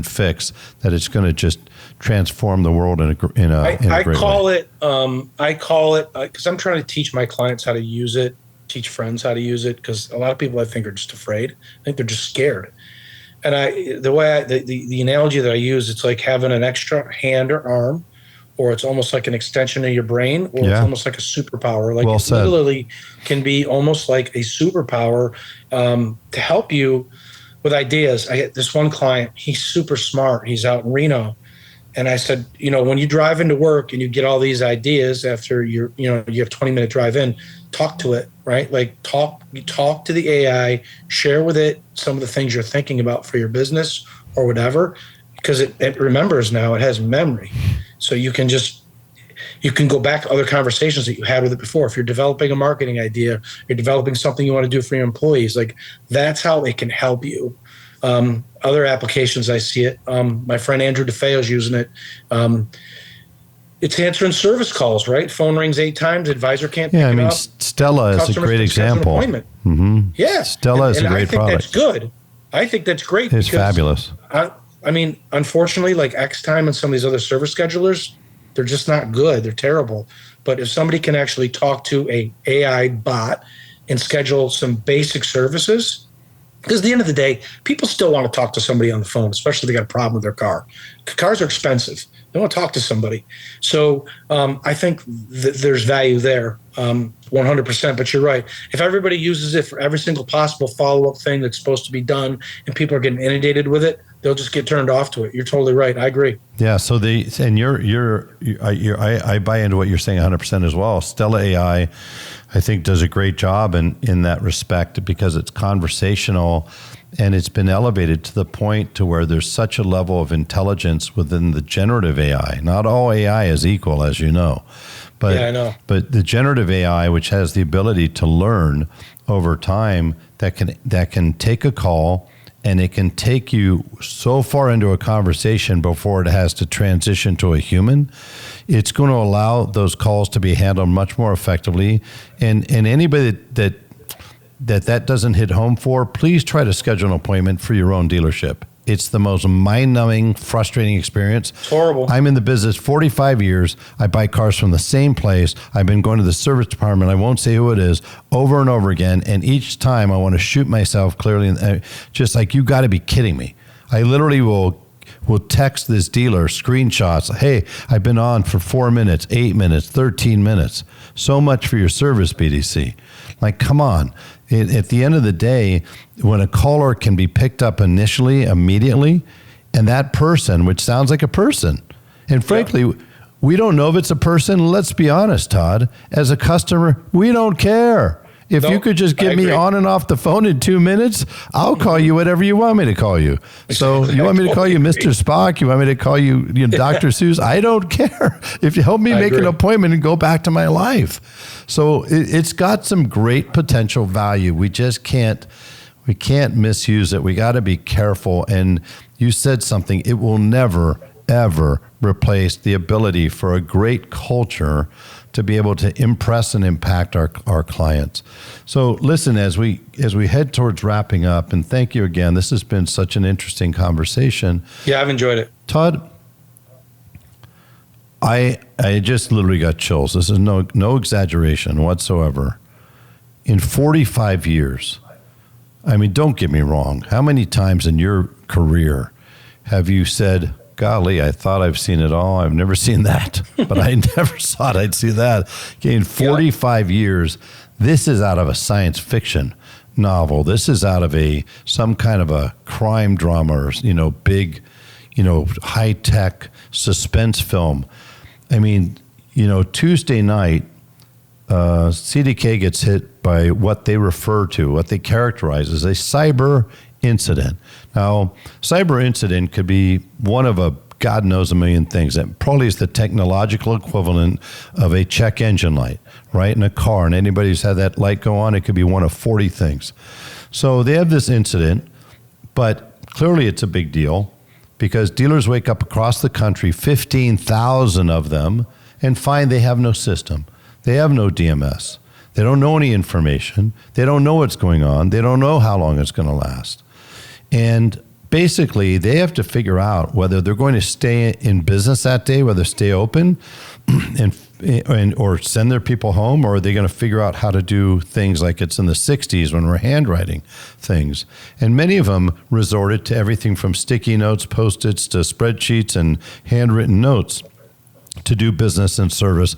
fix that it's going to just transform the world in a great way. I call it because I'm trying to teach my clients how to use it, teach friends how to use it, because a lot of people I think are just afraid. I think they're just scared. And the analogy that I use, it's like having an extra hand or arm, or it's almost like an extension of your brain, or it's almost like a superpower. Like it literally can be almost like a superpower to help you with ideas. I had this one client, he's super smart. He's out in Reno. And I said, when you drive into work and you get all these ideas after you have 20-minute drive in, talk to it, right? Like you talk to the AI, share with it some of the things you're thinking about for your business or whatever, because it remembers now, it has memory. So you can go back to other conversations that you had with it before. If you're developing a marketing idea, you're developing something you want to do for your employees, like that's how it can help you. Other applications, I see it. My friend Andrew DeFeo is using it. It's answering service calls, right? Phone rings 8 times, advisor can't pick it up. Stella is a great example. Mm-hmm. Yeah. Stella is a great product. That's good. I think that's great. It's fabulous. I mean, unfortunately, like Xtime and some of these other service schedulers, they're just not good. They're terrible. But if somebody can actually talk to a AI bot and schedule some basic services, because at the end of the day, people still want to talk to somebody on the phone, especially if they got a problem with their car. Cars are expensive. They want to talk to somebody. So I think there's value there, 100%. But you're right. If everybody uses it for every single possible follow-up thing that's supposed to be done and people are getting inundated with it, they'll just get turned off to it. You're totally right. I agree. Yeah. So I buy into what you're saying 100% as well. Stella AI, I think, does a great job in that respect because it's conversational and it's been elevated to the point to where there's such a level of intelligence within the generative AI. Not all AI is equal, as you know. But, yeah, I know. But the generative AI, which has the ability to learn over time, that can take a call and it can take you so far into a conversation before it has to transition to a human. It's going to allow those calls to be handled much more effectively. And anybody that doesn't hit home for, please try to schedule an appointment for your own dealership. It's the most mind-numbing, frustrating experience. It's horrible. I'm in the business 45 years. I buy cars from the same place. I've been going to the service department, I won't say who it is, over and over again. And each time I want to shoot myself clearly, just like, you got to be kidding me. I literally will text this dealer screenshots. Hey, I've been on for 4 minutes, 8 minutes, 13 minutes. So much for your service, BDC. Like, come on. At the end of the day, when a caller can be picked up initially, immediately, and that person, which sounds like a person, and frankly, we don't know if it's a person. Let's be honest, Todd. As a customer, we don't care. If you could just get me on and off the phone in 2 minutes, I'll call you whatever you want me to call you. So you want me to call you Mr. Spock? You want me to call you, Dr. Seuss? I don't care. If you help me make an appointment and go back to my life. So it's got some great potential value. We just can't misuse it. We got to be careful. And you said something. It will never, ever replace the ability for a great culture to be able to impress and impact our clients. So listen, as we head towards wrapping up, and thank you again. This has been such an interesting conversation. Yeah, I've enjoyed it. Todd, I just literally got chills. This is no exaggeration whatsoever. In 45 years, I mean, don't get me wrong. How many times in your career have you said, golly, I thought I've seen it all. I've never seen that, but I never thought I'd see that. Okay, in 45 years, this is out of a science fiction novel. This is out of some kind of a crime drama or, big, high-tech suspense film. I mean, Tuesday night, CDK gets hit by what they characterize as a cyber incident. Now, cyber incident could be one of God knows a million things. That probably is the technological equivalent of a check engine light, right, in a car. And anybody who's had that light go on, it could be one of 40 things. So they have this incident, but clearly it's a big deal because dealers wake up across the country, 15,000 of them, and find they have no system. They have no DMS. They don't know any information. They don't know what's going on. They don't know how long it's going to last. And basically, they have to figure out whether they're going to stay in business that day, whether stay open or send their people home, or are they going to figure out how to do things like it's in the 60s when we're handwriting things. And many of them resorted to everything from sticky notes, Post-its, to spreadsheets and handwritten notes to do business and service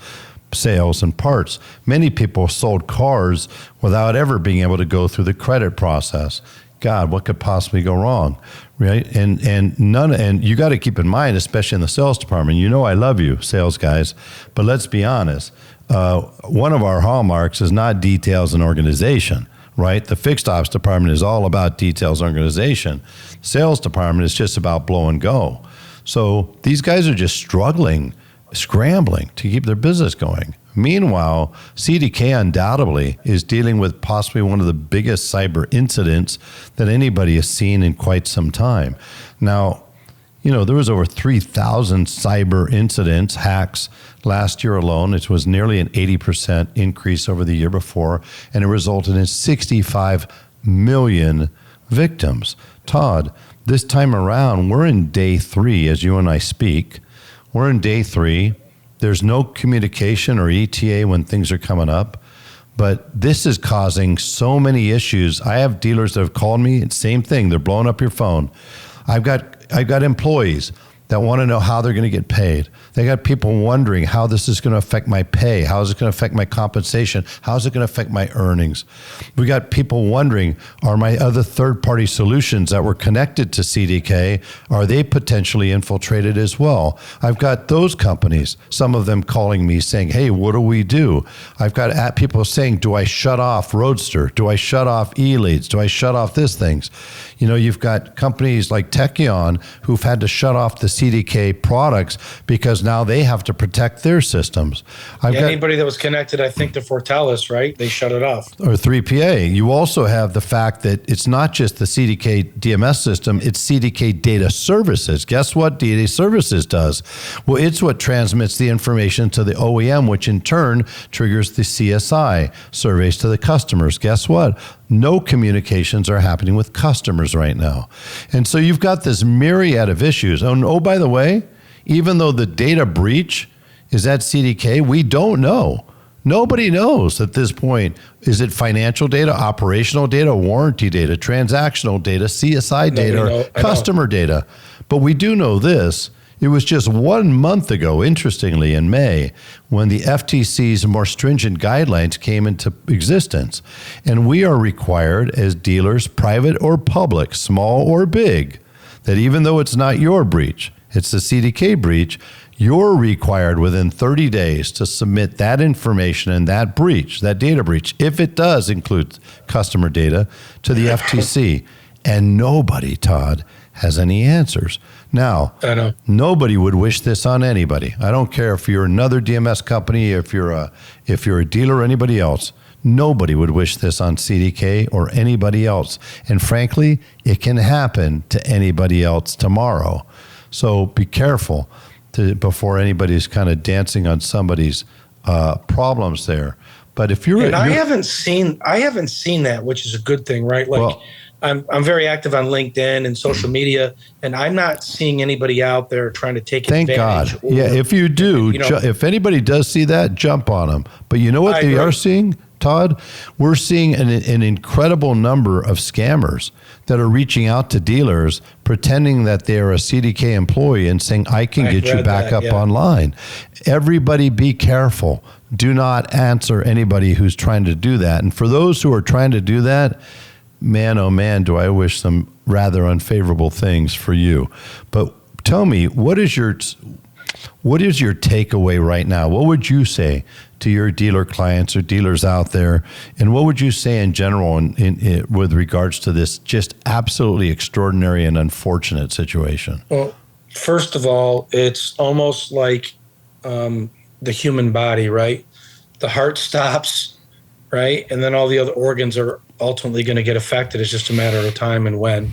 sales and parts. Many people sold cars without ever being able to go through the credit process. God, what could possibly go wrong, right? And you got to keep in mind, especially in the sales department, I love you, sales guys, but let's be honest. One of our hallmarks is not details and organization, right? The fixed ops department is all about details and organization. Sales department is just about blow and go. So these guys are just scrambling to keep their business going. Meanwhile, CDK undoubtedly is dealing with possibly one of the biggest cyber incidents that anybody has seen in quite some time. Now, there was over 3,000 cyber incidents, hacks last year alone. It was nearly an 80% increase over the year before, and it resulted in 65 million victims. Todd, this time around, we're in day 3 as you and I speak. We're in day 3. There's no communication or ETA when things are coming up, but this is causing so many issues. I have dealers that have called me, same thing, they're blowing up your phone. I've got employees that want to know how they're going to get paid. They got people wondering how this is going to affect my pay. How is it going to affect my compensation? How is it going to affect my earnings? We got people wondering, are my other third-party solutions that were connected to CDK, are they potentially infiltrated as well? I've got those companies, some of them calling me saying, hey, what do we do? I've got people saying, do I shut off Roadster? Do I shut off E-Leads? Do I shut off this things? You've got companies like Techion who've had to shut off the CDK products because now they have to protect their systems. Anybody that was connected, I think, to Fortalis, right? They shut it off. Or 3PA. You also have the fact that it's not just the CDK DMS system, it's CDK Data Services. Guess what Data Services does? Well, it's what transmits the information to the OEM, which in turn triggers the CSI surveys to the customers. Guess what? No communications are happening with customers right now. And so you've got this myriad of issues. Oh, by the way, even though the data breach is at CDK, we don't know. Nobody knows at this point. Is it financial data, operational data, warranty data, transactional data, CSI data, or customer data? But we do know this. It was just 1 month ago, interestingly, in May, when the FTC's more stringent guidelines came into existence. And we are required as dealers, private or public, small or big, that even though it's not your breach, it's the CDK breach, you're required within 30 days to submit that information and that breach, that data breach, if it does include customer data, to the FTC. And nobody, Todd, has any answers. Now, I know. Nobody would wish this on anybody. I don't care if you're another DMS company, if you're a dealer or anybody else. Nobody would wish this on CDK or anybody else. And frankly, it can happen to anybody else tomorrow. So be careful before anybody's kind of dancing on somebody's problems there. But if you're, and I haven't seen that, which is a good thing, right? Like, well, I'm very active on LinkedIn and social media, and I'm not seeing anybody out there trying to take advantage. Thank God. Yeah, if you do, if anybody does see that, jump on them. But you know what they are seeing, Todd? We're seeing an incredible number of scammers that are reaching out to dealers, pretending that they're a CDK employee and saying, I can get you back up online. Everybody be careful. Do not answer anybody who's trying to do that. And for those who are trying to do that, man, oh man, do I wish some rather unfavorable things for you. But tell me, what is your takeaway right now? What would you say to your dealer clients or dealers out there? And what would you say in general with regards to this just absolutely extraordinary and unfortunate situation? Well, first of all, it's almost like the human body, right? The heart stops, right? And then all the other organs are ultimately going to get affected. It's just a matter of time and when.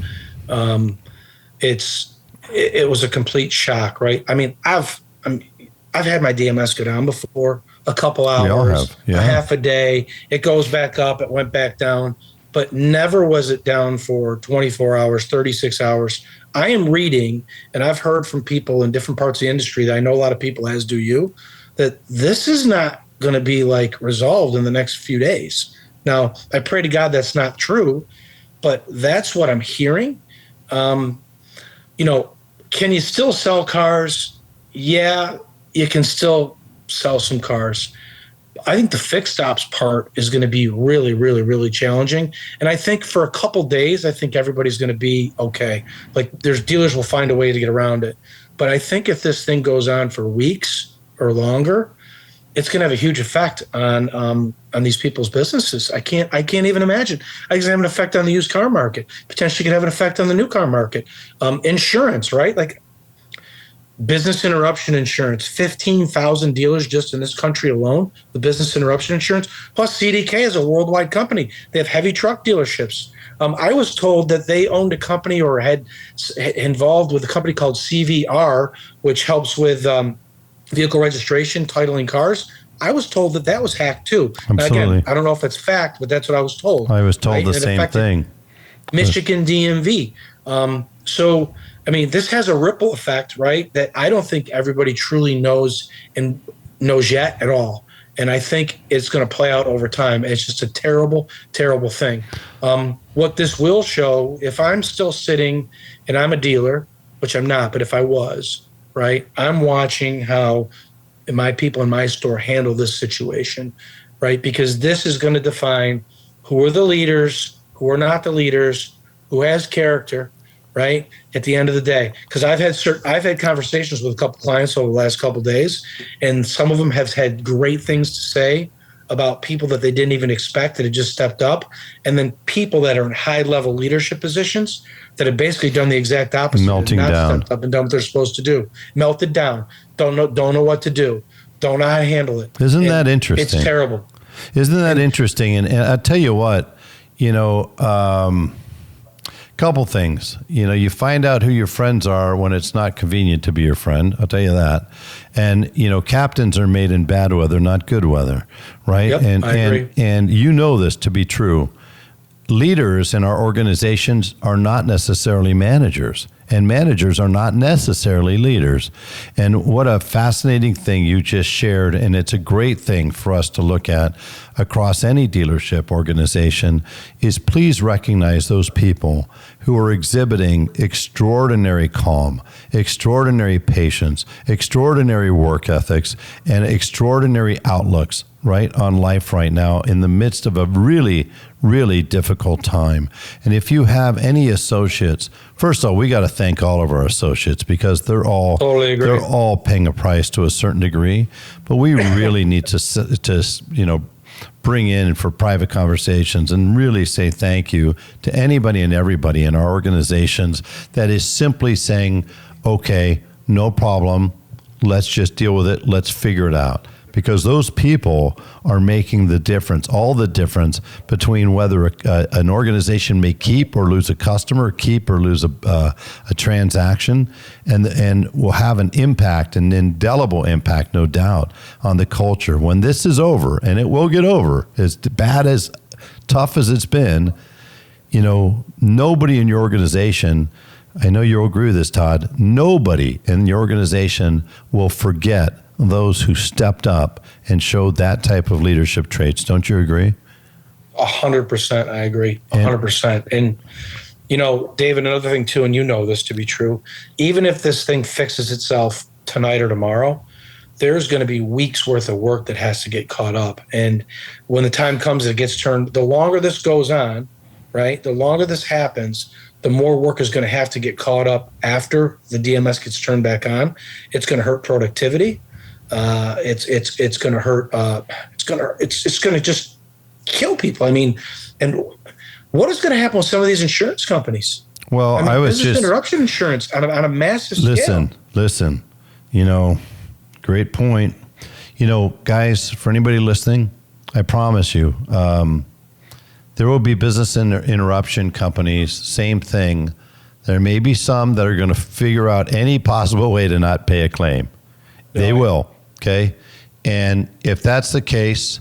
It was a complete shock, right? I mean, I've had my DMS go down before, a couple hours, a half a day. It goes back up. It went back down, but never was it down for 24 hours, 36 hours. I am reading, and I've heard from people in different parts of the industry that I know a lot of people, as do you, that this is not going to be like resolved in the next few days. Now, I pray to God that's not true, but that's what I'm hearing. Can you still sell cars? Yeah, you can still sell some cars. I think the fixed ops part is going to be really, really, really challenging. And I think for a couple days, I think everybody's going to be okay. Like, dealers will find a way to get around it. But I think if this thing goes on for weeks or longer, it's going to have a huge effect on these people's businesses. I can't even imagine. I can have an effect on the used car market. Potentially could have an effect on the new car market. Insurance, right? Like, business interruption insurance, 15,000 dealers just in this country alone, the business interruption insurance. Plus, CDK is a worldwide company. They have heavy truck dealerships. I was told that they owned a company or had involved with a company called CVR, which helps with vehicle registration, titling cars. I was told that was hacked too. Absolutely. Now, again, I don't know if that's fact, but that's what I was told. I was told the same thing. Michigan DMV. So, I mean, this has a ripple effect, right, that I don't think everybody truly knows yet at all. And I think it's going to play out over time. It's just a terrible, terrible thing. What this will show, if I'm still sitting and I'm a dealer, which I'm not, but if I was, right, I'm watching how my people in my store handle this situation, right? Because this is going to define who are the leaders, who are not the leaders, who has character, right? At the end of the day, because I've had conversations with a couple clients over the last couple of days, and some of them have had great things to say about people that they didn't even expect that had just stepped up, and then people that are in high-level leadership positions that have basically done the exact opposite, melting down, stepped up and done what they're supposed to do, melted down, don't know what to do, don't know how to handle it. Isn't that interesting? It's terrible. Isn't that interesting? And I tell you what, couple things. You find out who your friends are when it's not convenient to be your friend. I'll tell you that. And captains are made in bad weather, not good weather, right? Yep, I agree. And you know this to be true. Leaders in our organizations are not necessarily managers, and managers are not necessarily leaders. And what a fascinating thing you just shared, and it's a great thing for us to look at across any dealership organization, is please recognize those people who are exhibiting extraordinary calm, extraordinary patience, extraordinary work ethics, and extraordinary outlooks right on life right now in the midst of a really, really difficult time. And if you have any associates, first of all, we got to thank all of our associates because they're all paying a price to a certain degree. But we really need to bring in for private conversations and really say thank you to anybody and everybody in our organizations that is simply saying, okay, no problem, let's just deal with it, let's figure it out. because those people are making the difference, all the difference between whether an organization may keep or lose a customer, keep or lose a transaction, and will have an impact, an indelible impact, no doubt, on the culture. When this is over, and it will get over, as bad, as tough as it's been, nobody in your organization, I know you'll agree with this, Todd, nobody in your organization will forget those who stepped up and showed that type of leadership traits. Don't you agree? 100%. I agree. 100%. And, David, another thing too, and this to be true, even if this thing fixes itself tonight or tomorrow, there's going to be weeks worth of work that has to get caught up. And when the time comes, it gets turned, the longer this goes on, right? The longer this happens, the more work is going to have to get caught up after the DMS gets turned back on. It's going to hurt productivity. It's going to hurt. It's going to just kill people. I mean, and what is going to happen with some of these insurance companies? Well, I was business interruption insurance on a massive scale. Listen. Great point. Guys, for anybody listening, I promise you, there will be business interruption companies, same thing. There may be some that are going to figure out any possible way to not pay a claim. They will, okay? And if that's the case,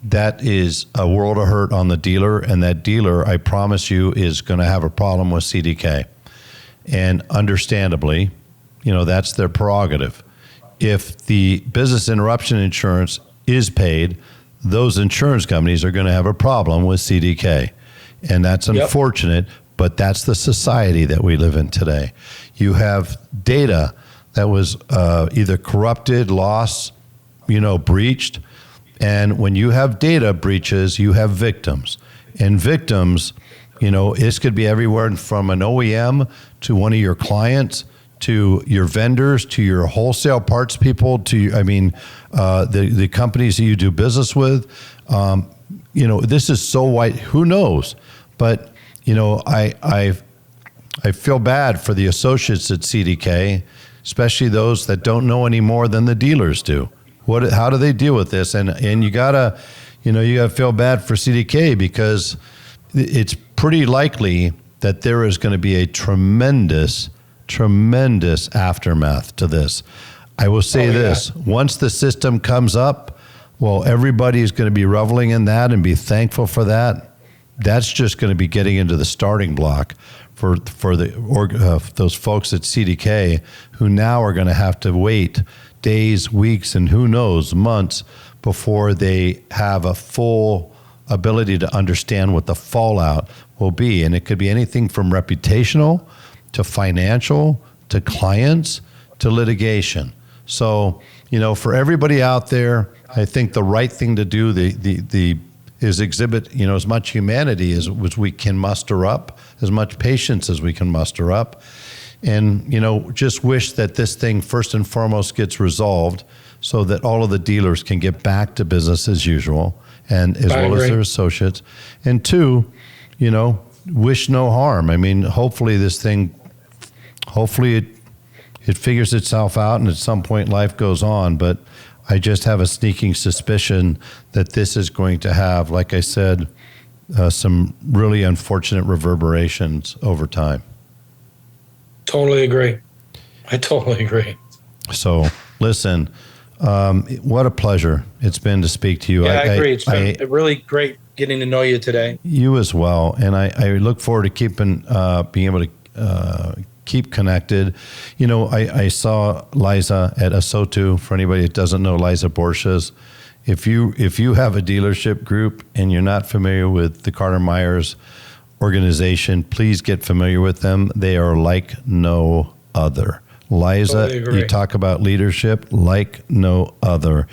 that is a world of hurt on the dealer, and that dealer, I promise you, is going to have a problem with CDK. And understandably, that's their prerogative. If the business interruption insurance is paid, those insurance companies are going to have a problem with CDK. And that's unfortunate, but that's the society that we live in today. You have data that was either corrupted, lost, breached. And when you have data breaches, you have victims. And victims, this could be everywhere from an OEM to one of your clients, to your vendors, to your wholesale parts people, to, the companies that you do business with. This is so wide, who knows? But, I feel bad for the associates at CDK, especially those that don't know any more than the dealers do. How do they deal with this? And you gotta feel bad for CDK, because it's pretty likely that there is going to be a tremendous aftermath to this. I will say this, once the system comes up, well, everybody is going to be reveling in that and be thankful for that. That's just going to be getting into the starting block for those folks at CDK who now are going to have to wait days, weeks, and who knows, months before they have a full ability to understand what the fallout will be. And it could be anything from reputational to financial, to clients, to litigation. So, for everybody out there, I think the right thing to do is exhibit, as much humanity as we can muster up, as much patience as we can muster up. And, just wish that this thing first and foremost gets resolved so that all of the dealers can get back to business as usual, and as well as their associates. And two, wish no harm. Hopefully this thing, it figures itself out, and at some point life goes on. But I just have a sneaking suspicion that this is going to have, like I said, some really unfortunate reverberations over time. Totally agree. I totally agree. So, listen, what a pleasure it's been to speak to you. Yeah, I agree. It's been really great getting to know you today. You as well. And I look forward to being able to keep connected. I saw Liza at Asotu. For anybody that doesn't know Liza Borchas, if you have a dealership group and you're not familiar with the Carter Myers organization, please get familiar with them. They are like no other. Liza, totally, you talk about leadership like no other.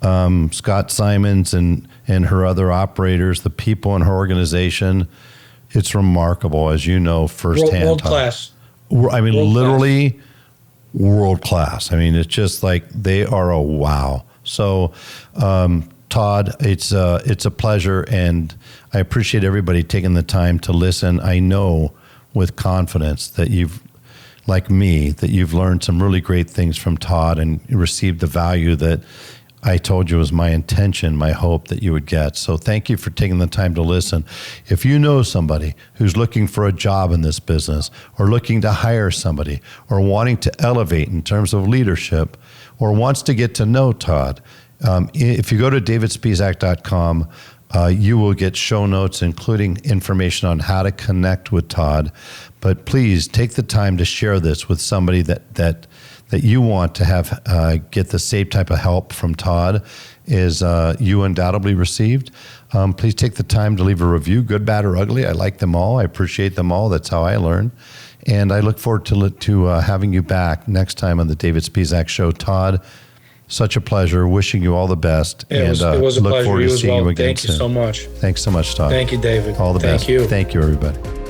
Scott Simons and her other operators, the people in her organization, it's remarkable, as you know firsthand. World class. Literally world class. It's just like they are a wow. So, Todd, it's a pleasure, and I appreciate everybody taking the time to listen. I know with confidence that you've learned some really great things from Todd and received the value that I told you it was my intention, my hope that you would get. So thank you for taking the time to listen. If you know somebody who's looking for a job in this business, or looking to hire somebody, or wanting to elevate in terms of leadership, or wants to get to know Todd, if you go to davidspisak.com, you will get show notes, including information on how to connect with Todd. But please take the time to share this with somebody that you want to have get the same type of help from Todd as you undoubtedly received. Please take the time to leave a review, good, bad, or ugly. I like them all. I appreciate them all. That's how I learn. And I look forward to having you back next time on the David Spisak Show. Todd, such a pleasure. Wishing you all the best. It was a look pleasure. forward to seeing you again Thank you soon. so much. Thanks so much, Todd. Thank you, David. All the best. Thank you. Thank you, everybody.